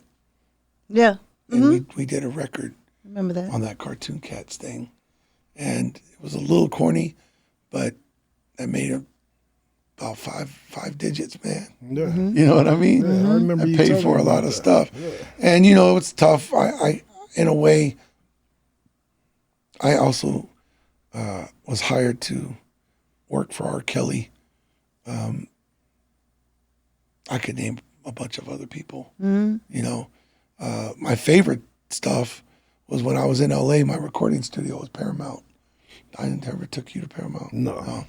Yeah. And we did a record Remember that? on that cartoon cats thing. And it was a little corny, but I made it about five digits, man. Yeah. You know what I mean? Yeah, I remember you paid telling for me a lot about of that. stuff. Yeah. And, it was tough. I in a way, I also was hired to work for R. Kelly. I could name a bunch of other people. My favorite stuff was when I was in LA, my recording studio was Paramount. I never took you to Paramount. No.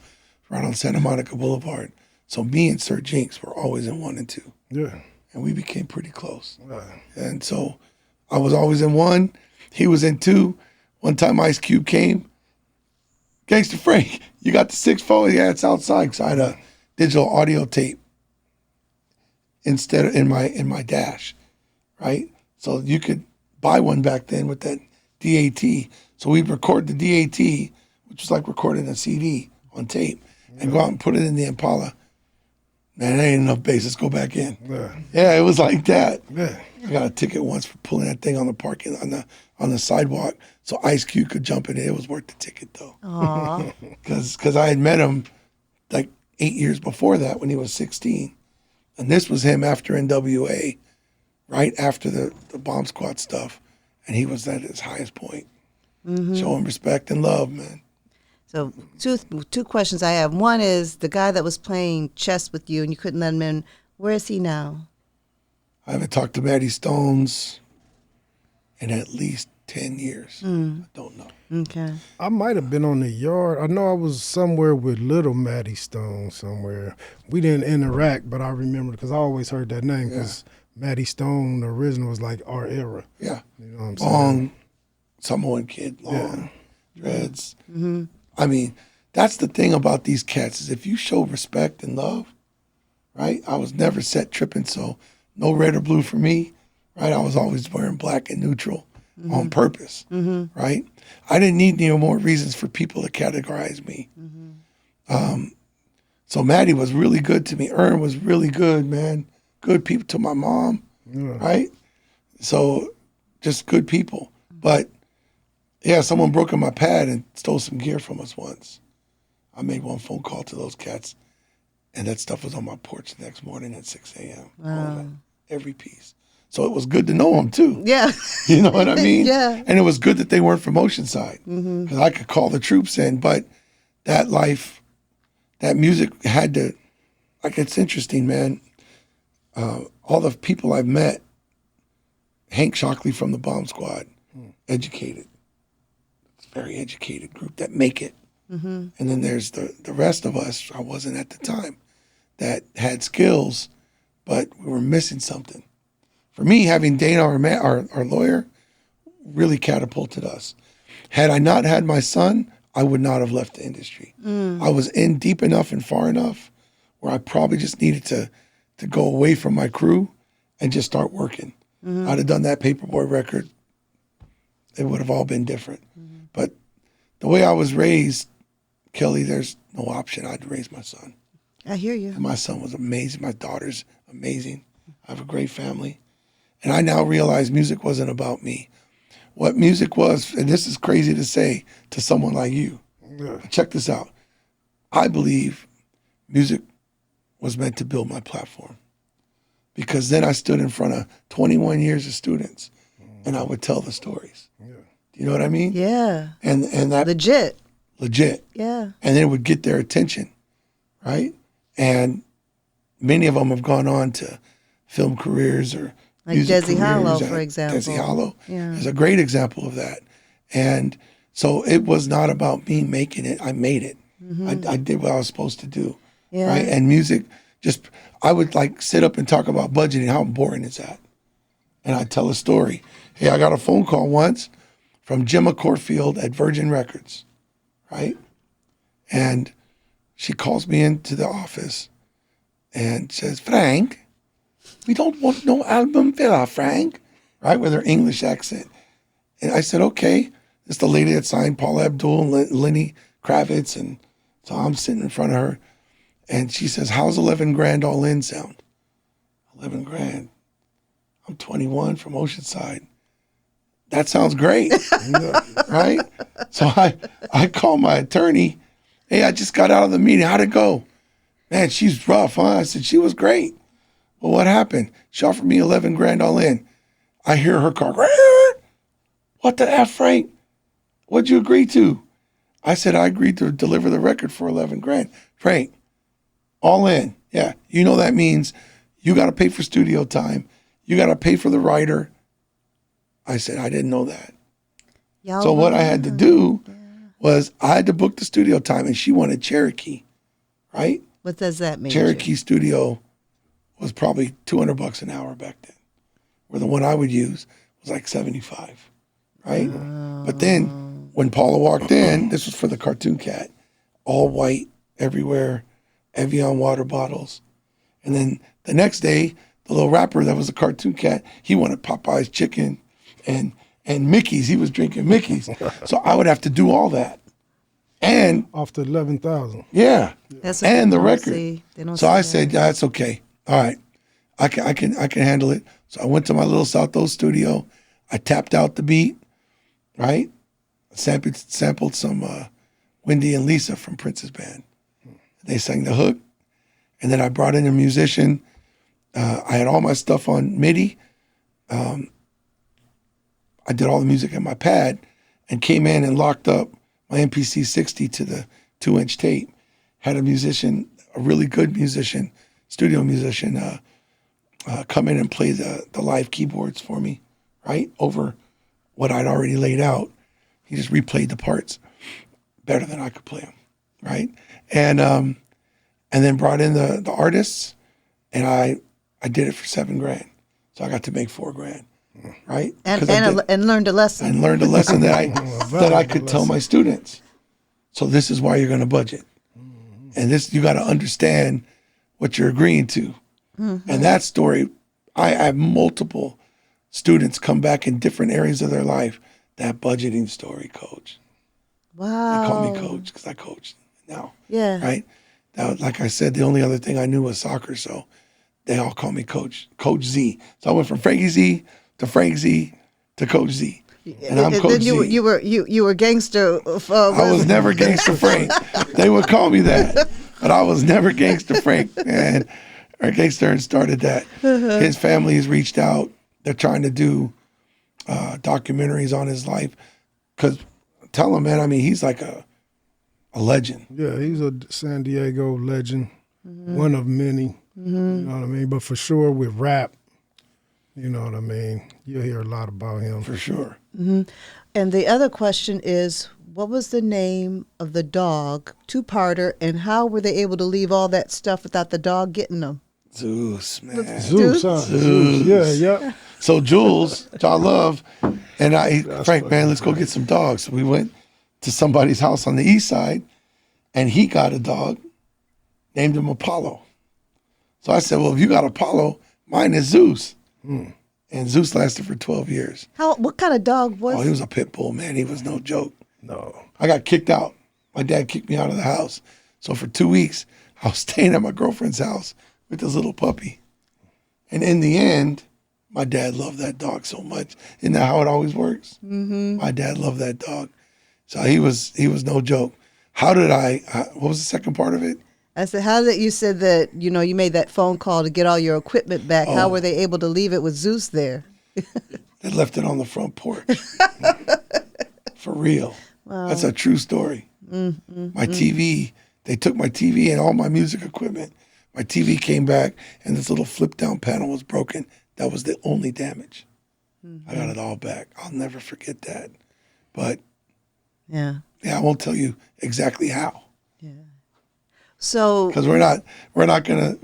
Right on Santa Monica Boulevard. So me and Sir Jinx were always in 1 and 2. Yeah. And we became pretty close. Right. And so I was always in 1. He was in 2. One time Ice Cube came. Gangsta Frank, you got the 6-4? Yeah, it's outside. Because I had a digital audio tape instead of in my dash, right? So you could buy one back then with that DAT. So we'd record the DAT, which was like recording a CD on tape, and go out and put it in the Impala. Man, there ain't enough bass. Let's go back in. Yeah, it was like that. Yeah. I got a ticket once for pulling that thing on the parking on the sidewalk, so Ice Cube could jump in it. It was worth the ticket though, because I had met him like 8 years before that when he was 16, and this was him after NWA, right after the Bomb Squad stuff, and he was at his highest point. Show him respect and love, man. So two questions I have. One is the guy that was playing chess with you and you couldn't let him in. Where is he now? I haven't talked to Maddie Stones in at least 10 years. I don't know. Okay. I might have been on the yard. I know I was somewhere with Little Maddie Stone somewhere. We didn't interact, but I remember because I always heard that name because Maddie Stone, the original, was like our era. Yeah. You know what I'm saying? Long, Samoan kid, long, dreads. I mean, that's the thing about these cats is if you show respect and love, right? I was never set tripping, so no red or blue for me, right? I was always wearing black and neutral on purpose, right? I didn't need any more reasons for people to categorize me. So Maddie was really good to me. Ern was really good, man. Good people to my mom, right? So just good people. But yeah, someone broke in my pad and stole some gear from us once. I made one phone call to those cats, and that stuff was on my porch the next morning at 6 a.m. All of it, every piece. So it was good to know them, too. Yeah. You know what I mean? Yeah. And it was good that they weren't from Oceanside, because I could call the troops in. But that life, that music had to, like, it's interesting, man. All the people I've met, Hank Shockley from the Bomb Squad, educated. Very educated group that make it. And then there's the rest of us, I wasn't at the time, that had skills, but we were missing something. For me, having Dana, our lawyer, really catapulted us. Had I not had my son, I would not have left the industry. I was in deep enough and far enough where I probably just needed to go away from my crew and just start working. I'd have done that Paperboy record. It would have all been different. But the way I was raised, Kelly, there's no option. I'd raise my son. I hear you. And my son was amazing. My daughter's amazing. I have a great family. And I now realize music wasn't about me. What music was, and this is crazy to say to someone like you, check this out. I believe music was meant to build my platform. Because then I stood in front of 21 years of students and I would tell the stories. You know what I mean? Yeah. And that Legit. Yeah. And then it would get their attention, right? And many of them have gone on to film careers or like music Desi careers. Hollow, for example. Desi Hollow is Yeah. a great example of that. And so it was not about me making it. I made it. I did what I was supposed to do, Yeah. right? And music, I would like sit up and talk about budgeting. How boring is that? And I'd tell a story. Hey, I got a phone call once from Gemma Corfield at Virgin Records, right? And she calls me into the office and says, Frank, we don't want no album filler, Frank, right? With her English accent. And I said, okay. It's the lady that signed Paula Abdul and Lenny Kravitz. And so I'm sitting in front of her and she says, how's 11 grand all in sound? 11 grand. I'm 21 from Oceanside. That sounds great, right? So I call my attorney. Hey, I just got out of the meeting. How'd it go? Man, she's rough, huh? I said, she was great. Well, what happened? She offered me 11 grand all in. I hear her car. What the F, Frank? What'd you agree to? I said, I agreed to deliver the record for 11 grand. Frank, all in. Yeah, you know that means you got to pay for studio time. You got to pay for the writer. I said, I didn't know that. So what I had to do was I had to book the studio time, and she wanted Cherokee, right? What does that mean? Cherokee studio was probably $200 an hour back then, where the one I would use was like 75, right? But then when Paula walked in, this was for the Cartoon Cat, all white everywhere, Evian water bottles. And then the next day, the little rapper that was a cartoon cat, he wanted Popeye's chicken and Mickey's. He was drinking Mickey's. So I would have to do all that. And off the 11,000. yeah, That's what and they the don't record. see. They don't So see I that. said, yeah, that's okay. All right, I can handle it. So I went to my little South Oak studio. I tapped out the beat, right? Sampled some Wendy and Lisa from Prince's band. They sang the hook, and then I brought in a musician. I had all my stuff on MIDI. I did all the music in my pad, and came in and locked up my MPC 60 to the 2-inch tape. Had a musician, a really good musician, studio musician, come in and play the live keyboards for me, right? Over what I'd already laid out. He just replayed the parts better than I could play them, right? And then brought in the artists, and I did it for $7,000. So I got to make $4,000, right? And learned a lesson. And learned a lesson that I could tell my students. So this is why you're going to budget. And this, you got to understand what you're agreeing to. And that story, I have multiple students come back in different areas of their life. That budgeting story, coach. Wow. They call me coach because I coach now. Yeah. Right? Now, like I said, the only other thing I knew was soccer, so they all call me Coach Z. So I went from Frankie Z to Frank Z to Coach Z. And I'm Coach Z. You were gangster. I was never Gangster Frank. They would call me that, but I was never Gangster Frank. And Gangster Stern started that. His family has reached out. They're trying to do documentaries on his life. Because tell him, man, I mean, he's like a legend. Yeah, he's a San Diego legend, one of many. You know what I mean? But for sure with rap, you know what I mean? You'll hear a lot about him. For sure. And the other question is, what was the name of the dog, two-parter, and how were they able to leave all that stuff without the dog getting them? Zeus, man. Zeus, huh? Zeus. Yeah. So Jules, John Love, and Frank, man, let's go get some dogs. So we went to somebody's house on the east side, and he got a dog, named him Apollo. So I said, well, if you got Apollo, mine is Zeus. And Zeus lasted for 12 years. What kind of dog was? Oh, he was a pit bull, man. He was no joke. No. I got kicked out. My dad kicked me out of the house. So for 2 weeks, I was staying at my girlfriend's house with this little puppy. And in the end, my dad loved that dog so much. Isn't that how it always works? My dad loved that dog. So he was no joke. How did what was the second part of it? I said, how did you said that, you made that phone call to get all your equipment back. How were they able to leave it with Zeus there? They left it on the front porch. For real. Wow. That's a true story. My TV, they took my TV and all my music equipment. My TV came back and this little flip down panel was broken. That was the only damage. I got it all back. I'll never forget that. But yeah, I won't tell you exactly how. So because we're not gonna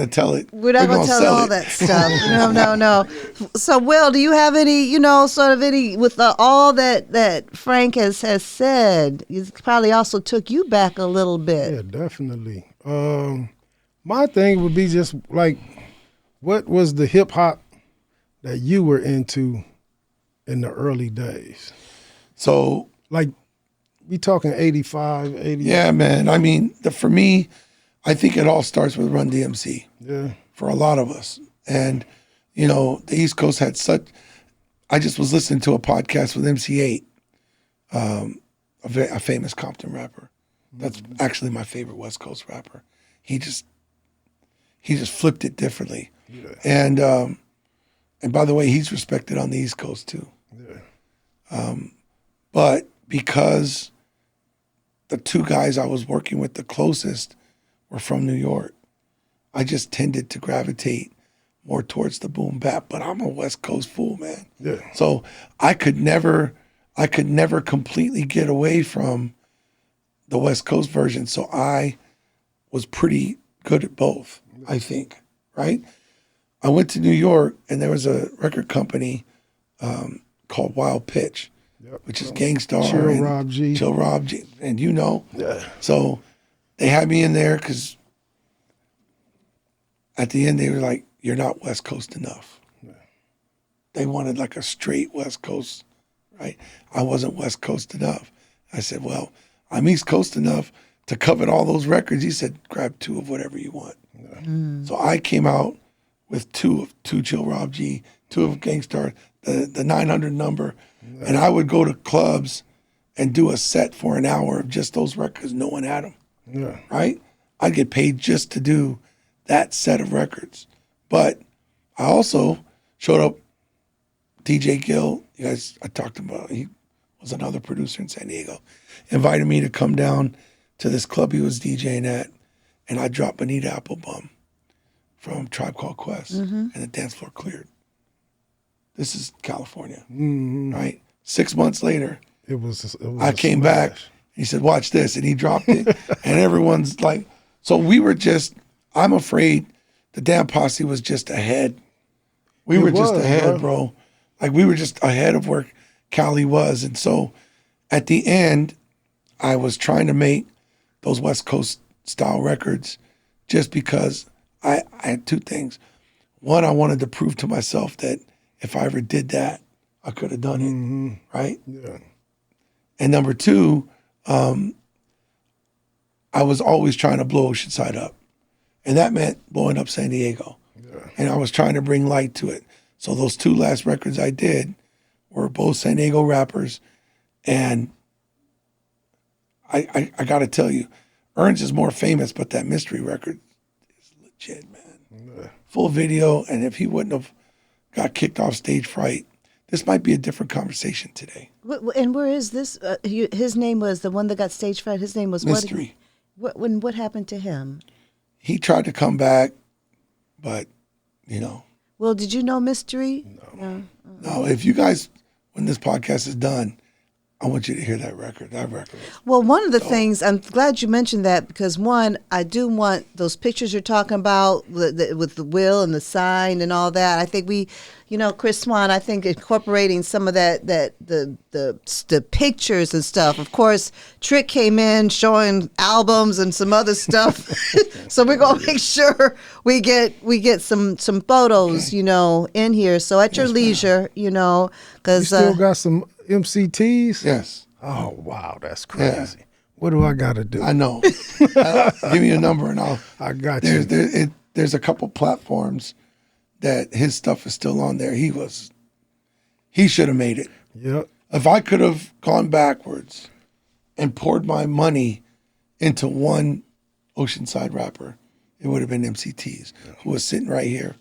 tell it. We're not gonna tell all that stuff. No. So, Will, do you have any, sort of any with all that Frank has said? It probably also took you back a little bit. Yeah, definitely. My thing would be just like, what was the hip hop that you were into in the early days? So, like, we talking 85, 80. Yeah, man. I mean, for me, I think it all starts with Run DMC. Yeah. For a lot of us. And, the East Coast had I just was listening to a podcast with MC8, a famous Compton rapper. That's actually my favorite West Coast rapper. He just flipped it differently. Yeah. And by the way, he's respected on the East Coast too. Yeah. But because the two guys I was working with the closest were from New York, I just tended to gravitate more towards the boom bap. But I'm a West Coast fool, man. Yeah. So I could never completely get away from the West Coast version. So I was pretty good at both, I think, right? I went to New York and there was a record company called Wild Pitch. Yep. Which is Gangstar, Chill Rob G, and Yeah. So they had me in there because at the end they were like, you're not West Coast enough. They wanted like a straight West Coast, right? I wasn't West Coast enough. I said, well, I'm East Coast enough to covet all those records. He said, grab 2 of whatever you want. So I came out with 2 of 2 Chill Rob G, 2 of Gangstar, the 900 number, and I would go to clubs and do a set for an hour of just those records. No one had them, right? I'd get paid just to do that set of records. But I also showed up, DJ Gill, you guys, I talked about, he was another producer in San Diego, invited me to come down to this club he was DJing at, and I dropped Bonita Applebum from Tribe Called Quest, and the dance floor cleared. This is California, right? 6 months later, it was I came back, he said, watch this, and he dropped it, and everyone's like, so we were just, I'm afraid the damn posse was just ahead. We were just ahead, bro. Like, we were just ahead of where Cali was. And so at the end, I was trying to make those West Coast style records just because I had 2 things. One, I wanted to prove to myself that if I ever did that, I could have done it, right? Yeah. And number 2, I was always trying to blow Oceanside up. And that meant blowing up San Diego. Yeah. And I was trying to bring light to it. So those 2 last records I did were both San Diego rappers. And I got to tell you, Earns is more famous, but that Mystery record is legit, man. Yeah. Full video, and if he wouldn't have got kicked off Stage Fright, this might be a different conversation today. And where is this? His name was the one that got Stage Fright. His name was Mystery. What happened to him? He tried to come back, but, you know. Well, did you know Mystery? No. No, if you guys, when this podcast is done, I want you to hear that record. That record. Well, one of the things, I'm glad you mentioned that because, one, I do want those pictures you're talking about with the will and the sign and all that. I think we, Chris Swan, I think incorporating some of the pictures and stuff. Of course, Trick came in showing albums and some other stuff. So we're going to make sure we get some photos, in here. So at your leisure, because. Still got some MCTs? Yes. Oh, wow, that's crazy. Yeah. What do I got to do? I know. Give me a number and I got you. There's a couple platforms that his stuff is still on there. He should have made it. Yep. If I could have gone backwards and poured my money into one Oceanside rapper, it would have been MCTs, who was sitting right here.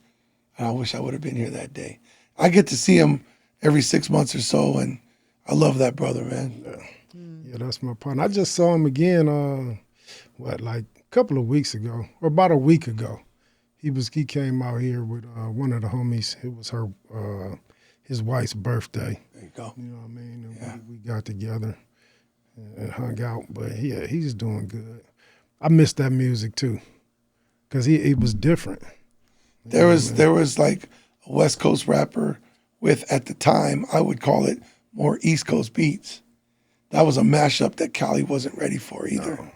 And I wish I would have been here that day. I get to see him every 6 months or so, and I love that brother, man. Yeah, that's my partner. I just saw him again, like a couple of weeks ago, or about a week ago. He came out here with one of the homies. It was his wife's birthday. There you go. You know what I mean? And we got together and hung out. But yeah, he's doing good. I miss that music too, because he was different. There was like a West Coast rapper with, at the time, I would call it more East Coast beats. That was a mashup that Cali wasn't ready for either. No.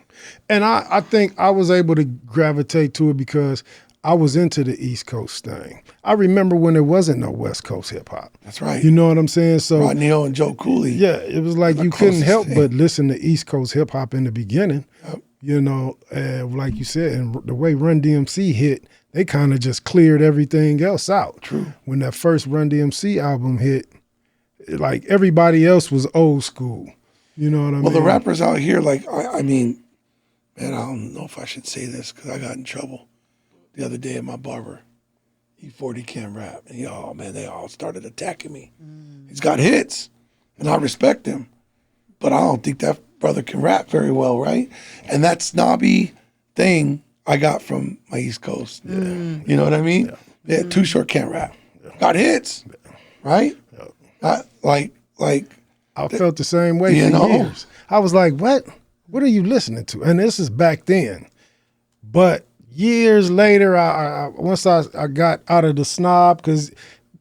And I think I was able to gravitate to it because I was into the East Coast thing. I remember when there wasn't no West Coast hip hop. That's right. You know what I'm saying? So Rodney O and Joe Cooley. Yeah, it was like you couldn't help but listen to East Coast hip hop in the beginning. Yep. Like you said, and the way Run DMC hit, they kind of just cleared everything else out. True. When that first Run DMC album hit, like everybody else was old school. You know what I mean? Well, the rappers out here, like, I mean, man, I don't know if I should say this because I got in trouble the other day at my barber. E40 can't rap. And they all started attacking me. He's got hits, and I respect him, but I don't think that brother can rap very well, right? And that snobby thing I got from my East Coast. Yeah. You know what I mean? Yeah. Too Short can't rap. Got hits, right? Like I felt the same way for years. I was like, what? What are you listening to? And this is back then. But years later, once I got out of the snob, because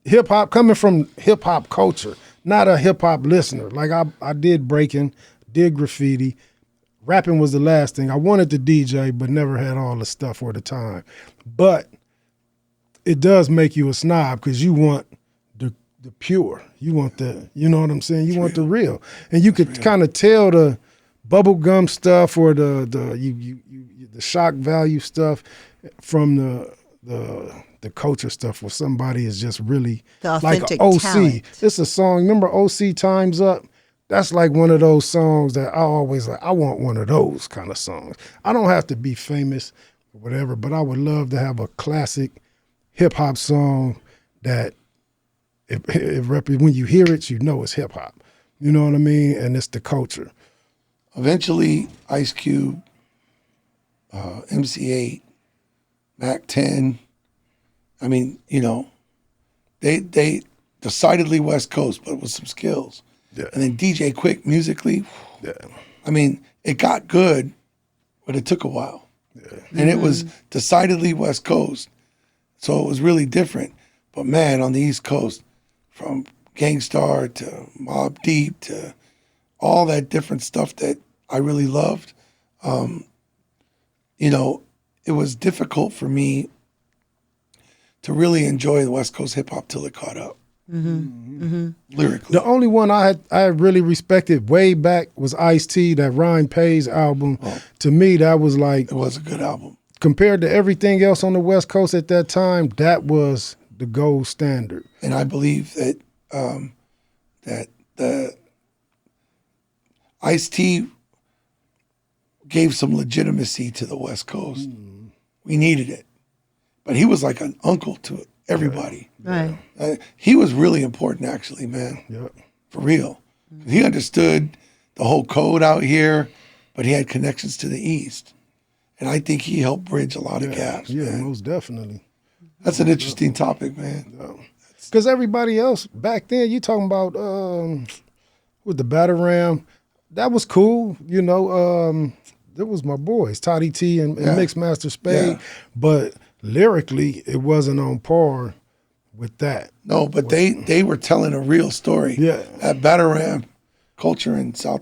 hip hop, coming from hip hop culture, not a hip hop listener. Like I did breaking, did graffiti. Rapping was the last thing. I wanted to DJ, but never had all the stuff or the time. But it does make you a snob because you want the pure. You want you know what I'm saying? You want the real. And you could kind of tell the bubblegum stuff or the shock value stuff from the culture stuff where somebody is just really The like authentic OC. talent. It's a song. Remember OC Time's Up? That's like one of those songs that I always like. I want one of those kind of songs. I don't have to be famous or whatever, but I would love to have a classic hip hop song that when you hear it, you know it's hip hop. You know what I mean? And it's the culture. Eventually, Ice Cube, MC8, Mac 10. I mean, you know, they decidedly West Coast, but with some skills. Yeah. And then DJ Quick musically. Yeah. I mean, it got good, but it took a while. Yeah. And it was decidedly West Coast. So it was really different. But man, on the East Coast, from Gangstar to Mobb Deep to all that different stuff that I really loved, you know, it was difficult for me to really enjoy the West Coast hip hop till it caught up. Lyrically. The only one I really respected way back was Ice-T, that Rhyme Pays album. To me, that was like, It was a good album. compared to everything else on the West Coast at that time, that was the gold standard. And I believe that that the Ice-T gave some legitimacy to the West Coast. We needed it. But he was like an uncle to everybody. Right. He was really important, actually, man. Yeah. For real. He understood the whole code out here, but he had connections to the East. And I think he helped bridge a lot of gaps. Yeah, man. most definitely. That's an interesting topic, man. Because everybody else back then, you talking about with the Batter Ram, that was cool. You know, that was my boys, Toddy T and Mixmaster Spade. Yeah. But lyrically, it wasn't on par with that. No, but they were telling a real story. Yeah. That Batarang culture in South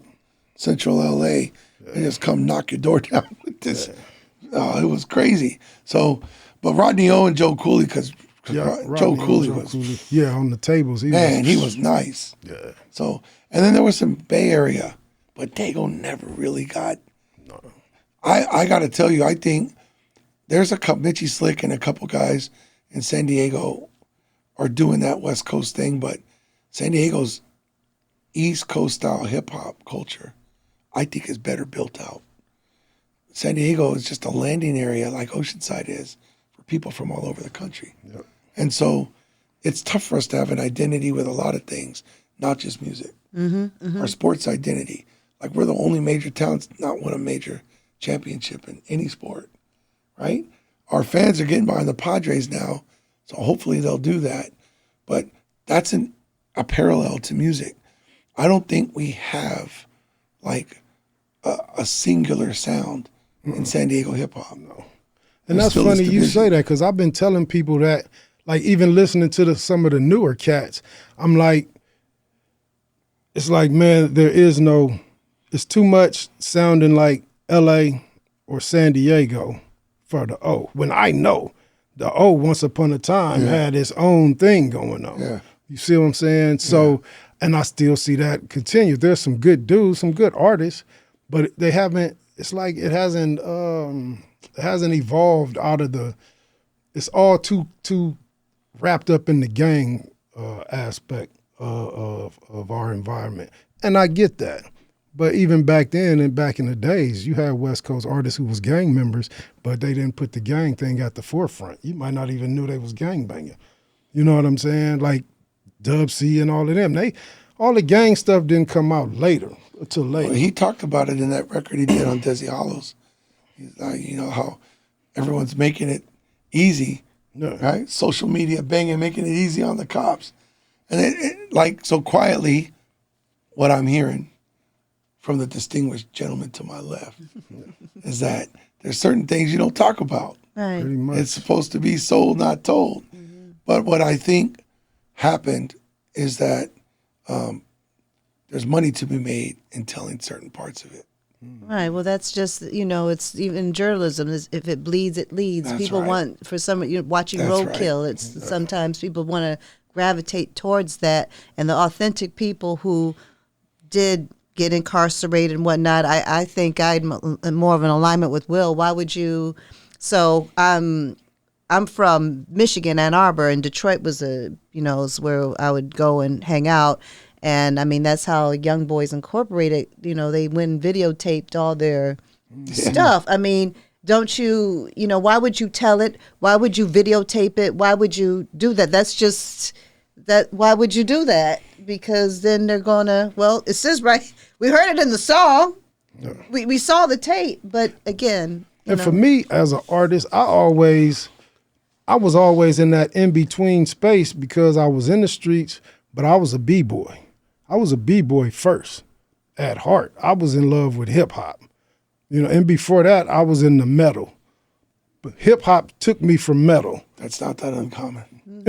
Central LA, they just come knock your door down with this. Oh, it was crazy. So, but Rodney O and Joe Cooley, because Joe Cooley was, yeah, on the tables. he was nice. Yeah. So, and then there was some Bay Area, but Dago never really got. No. I got to tell you, I think there's a couple, Mitchie Slick and a couple guys in San Diego are doing that West Coast thing, but San Diego's East Coast style hip hop culture, I think, is better built out. San Diego is just a landing area like Oceanside is for people from all over the country. Yep. And so it's tough for us to have an identity with a lot of things, not just music. Our sports identity. Like, we're the only major town that's not won a major championship in any sport, right? Our fans are getting behind the Padres now, so hopefully they'll do that. But that's a parallel to music. I don't think we have like a singular sound in San Diego hip hop. No. And that's funny you say that, because I've been telling people that, like, even listening to some of the newer cats, I'm like, it's like, man, it's too much sounding like LA or San Diego for the O. When I know the O once upon a time had its own thing going on. Yeah. You see what I'm saying? So, and I still see that continue. There's some good dudes, some good artists, but they haven't, it's like it hasn't evolved out of it's all too wrapped up in the gang aspect of our environment. And I get that. But even back then and back in the days, you had West Coast artists who was gang members, but they didn't put the gang thing at the forefront. You might not even knew they was gang banging. You know what I'm saying? Like Dub C and all of them. All the gang stuff didn't come out until later. Well, he talked about it in that record he did on Desi Hollows. He's like, you know, how everyone's making it easy, right? Social media banging, making it easy on the cops. And it, like, so quietly, what I'm hearing from the distinguished gentleman to my left is that there's certain things you don't talk about. Right. Pretty much. It's supposed to be sold, not told. But what I think happened is that there's money to be made in telling certain parts of it. Right. Well, that's just, it's even journalism. If it bleeds, it leads. That's People right. want, for some, watching That's right. roadkill, it's sometimes people want to gravitate towards that. And the authentic people who did get incarcerated and whatnot, I think I'm more of an alignment with Will. Why would you? So I'm from Michigan, Ann Arbor, and Detroit was is where I would go and hang out. And I mean, that's how Young Boys Incorporated, they went and videotaped all their stuff. I mean, don't you, why would you tell it? Why would you videotape it? Why would you do that? That's just that. Why would you do that? Because then they're gonna, it says right. We heard it in the song. Yeah. We saw the tape, but again. For me as an artist, I was always in that in-between space because I was in the streets, but I was a B-boy. I was a B-boy first at heart. I was in love with hip-hop. And before that, I was in the metal. But hip-hop took me from metal. That's not that uncommon.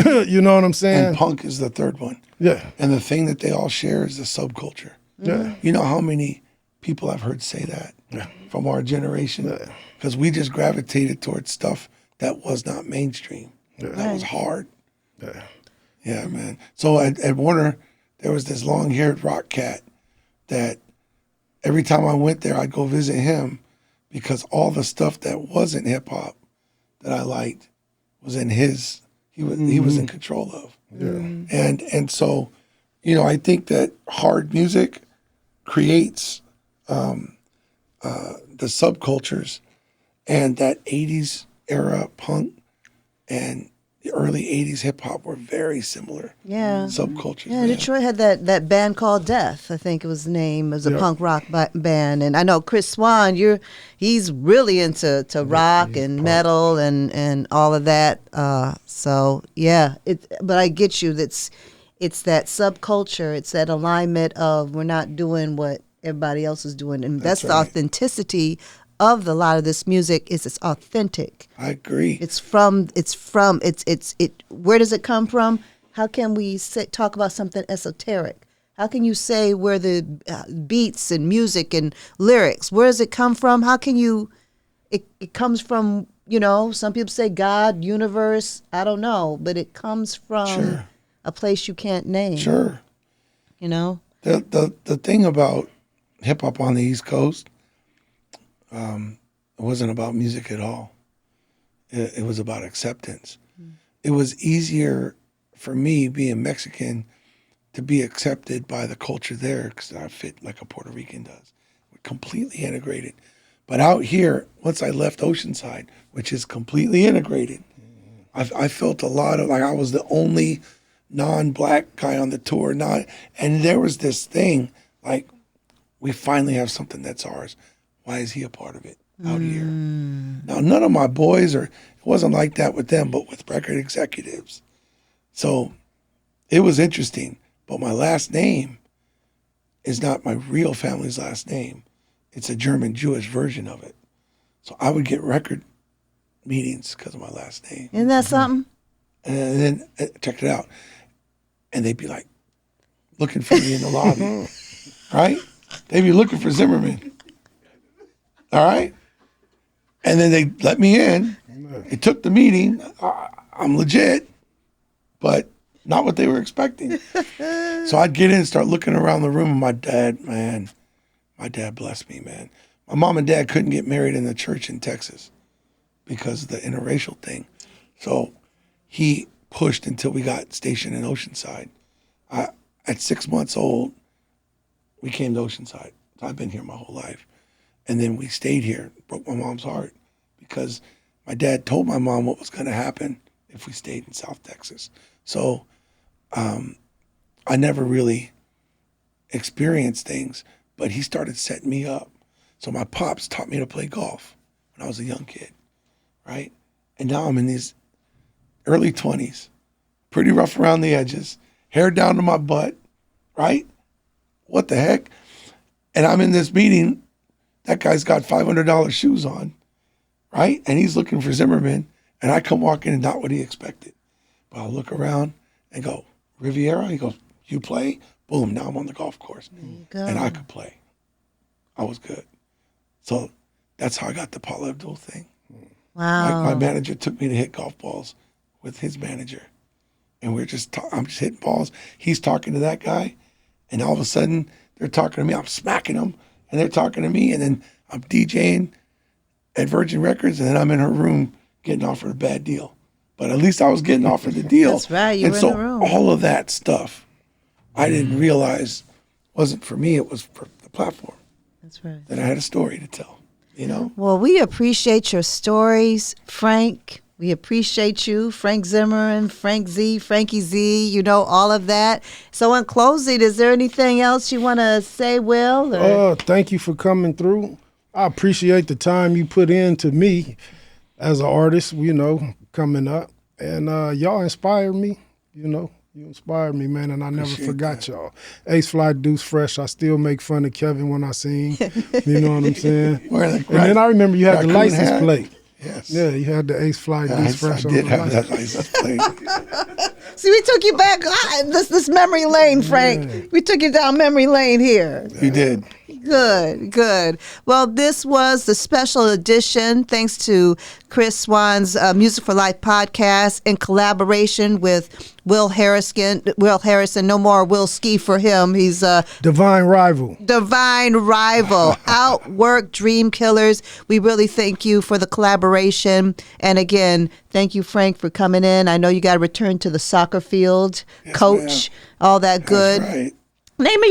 You know what I'm saying? And punk is the third one. Yeah. And the thing that they all share is the subculture. Yeah. You know how many people I've heard say that from our generation? Because we just gravitated towards stuff that was not mainstream. That was hard. Yeah, man. So at Warner, there was this long-haired rock cat that every time I went there, I'd go visit him because all the stuff that wasn't hip-hop that I liked was in his, he was in control of. Yeah. And so, I think that hard music creates the subcultures, and that 80s era punk and the early 80s hip hop were very similar subcultures. Yeah, Detroit had that band called Death, I think it was the name. It was a punk rock band. And I know Chris Swan, he's really into rock and metal and all of that. So yeah, but I get you. It's that subculture. It's that alignment of we're not doing what everybody else is doing, and that's the authenticity of a lot of this music. It's authentic. I agree. Where does it come from? How can we talk about something esoteric? How can you say where the beats and music and lyrics, where does it come from? How can you, it comes from, some people say God, universe, I don't know, but it comes from a place you can't name. Sure. The thing about hip hop on the East Coast, it wasn't about music at all. It was about acceptance. It was easier for me, being Mexican, to be accepted by the culture there because I fit like a Puerto Rican does. We're completely integrated. But out here, once I left Oceanside, which is completely integrated, I felt a lot of like I was the only non-black guy on the tour. And there was this thing like, we finally have something that's ours. Why is he a part of it out here? Now, none of my boys, it wasn't like that with them, but with record executives. So it was interesting. But my last name is not my real family's last name. It's a German Jewish version of it. So I would get record meetings because of my last name. Isn't that something? And then, check it out. And they'd be like, looking for me in the lobby, right? They'd be looking for Zimmerman. All right? And then they let me in. They took the meeting. I'm legit, but not what they were expecting. So I'd get in and start looking around the room, and my dad blessed me, man. My mom and dad couldn't get married in the church in Texas because of the interracial thing. So he pushed until we got stationed in Oceanside. At 6 months old, we came to Oceanside. I've been here my whole life. And then we stayed here. Broke my mom's heart because my dad told my mom what was going to happen if we stayed in South Texas. So I never really experienced things, but he started setting me up. So my pops taught me to play golf when I was a young kid, right? And now I'm in these early 20s, pretty rough around the edges, hair down to my butt, right? What the heck? And I'm in this meeting. That guy's got $500 shoes on, right? And he's looking for Zimmerman. And I come walking in, not what he expected. But I'll look around and go, Riviera? He goes, you play? Boom, now I'm on the golf course. And I could play. I was good. So that's how I got the Paula Abdul thing. Wow. My manager took me to hit golf balls with his manager. And we're just, I'm just hitting balls. He's talking to that guy. And all of a sudden, they're talking to me. I'm smacking them. And they're talking to me. And then I'm DJing at Virgin Records. And then I'm in her room getting offered a bad deal. But at least I was getting offered the deal. That's right. You and were so in the room. all of that stuff, I didn't realize wasn't for me. It was for the platform. That's right. That I had a story to tell. You know? Well, we appreciate your stories, Frank. We appreciate you, Frank Zimmerman, Frankie Z, you know, all of that. So in closing, is there anything else you want to say, Will? Or? Thank you for coming through. I appreciate the time you put into me as an artist, you know, coming up. And y'all inspired me, you know. You inspired me, man, and I never forgot y'all. Ace Fly, Deuce Fresh. I still make fun of Kevin when I sing. You know what I'm saying? And then I remember you had the license plate. Yes. Yeah, you had the Ace Fly, Deuce Fresh. I did have that license plate. See, we took you back this memory lane, Frank. Yeah. We took you down memory lane here. We did. Good. Well, this was the special edition, thanks to Chris Swan's Music for Life podcast in collaboration with Will Harrison. No more Will Ski for him. He's a divine rival. Outwork, Dream Killers. We really thank you for the collaboration. And again, thank you, Frank, for coming in. I know you got to return to the soccer field, yes, coach, all that good. That's right. Name of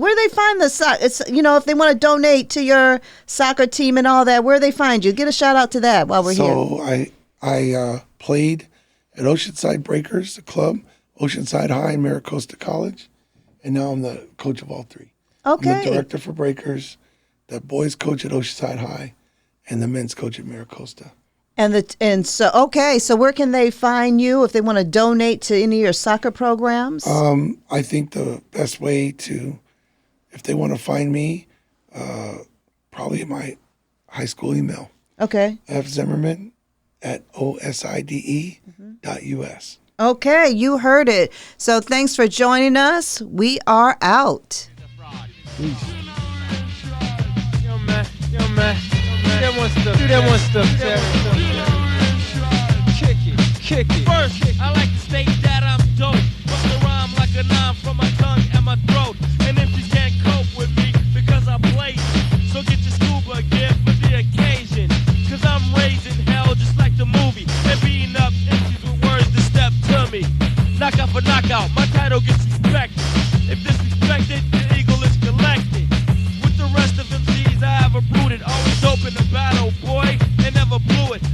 where they find the soccer? It's, you know, if they want to donate to your soccer team and all that, where they find you? Get a shout out to that while we're here. So I played at Oceanside Breakers, the club, Oceanside High, and Maricosta College, and now I'm the coach of all three. Okay. I'm the director for Breakers, the boys coach at Oceanside High, and the men's coach at Maricosta. So where can they find you if they want to donate to any of your soccer programs? I think the best way to, if they want to find me, probably my high school email. Okay. fzimmerman@ocide.us. Okay, you heard it. So thanks for joining us. We are out. Yo, man. Do that one stuff, Terry. Kick it. First, I like to state that I'm dope. Bust a rhyme like a nine from my tongue and my throat. And if you can't cope with me, because I play, so get your scuba gear for the occasion. Cause I'm raising hell just like the movie. And beating up MCs with words to step to me. Knockout for knockout, my title gets respected. If disrespected, the eagle is collected. With the rest of MCs I have uprooted. Always open the battle, boy, and never blew it.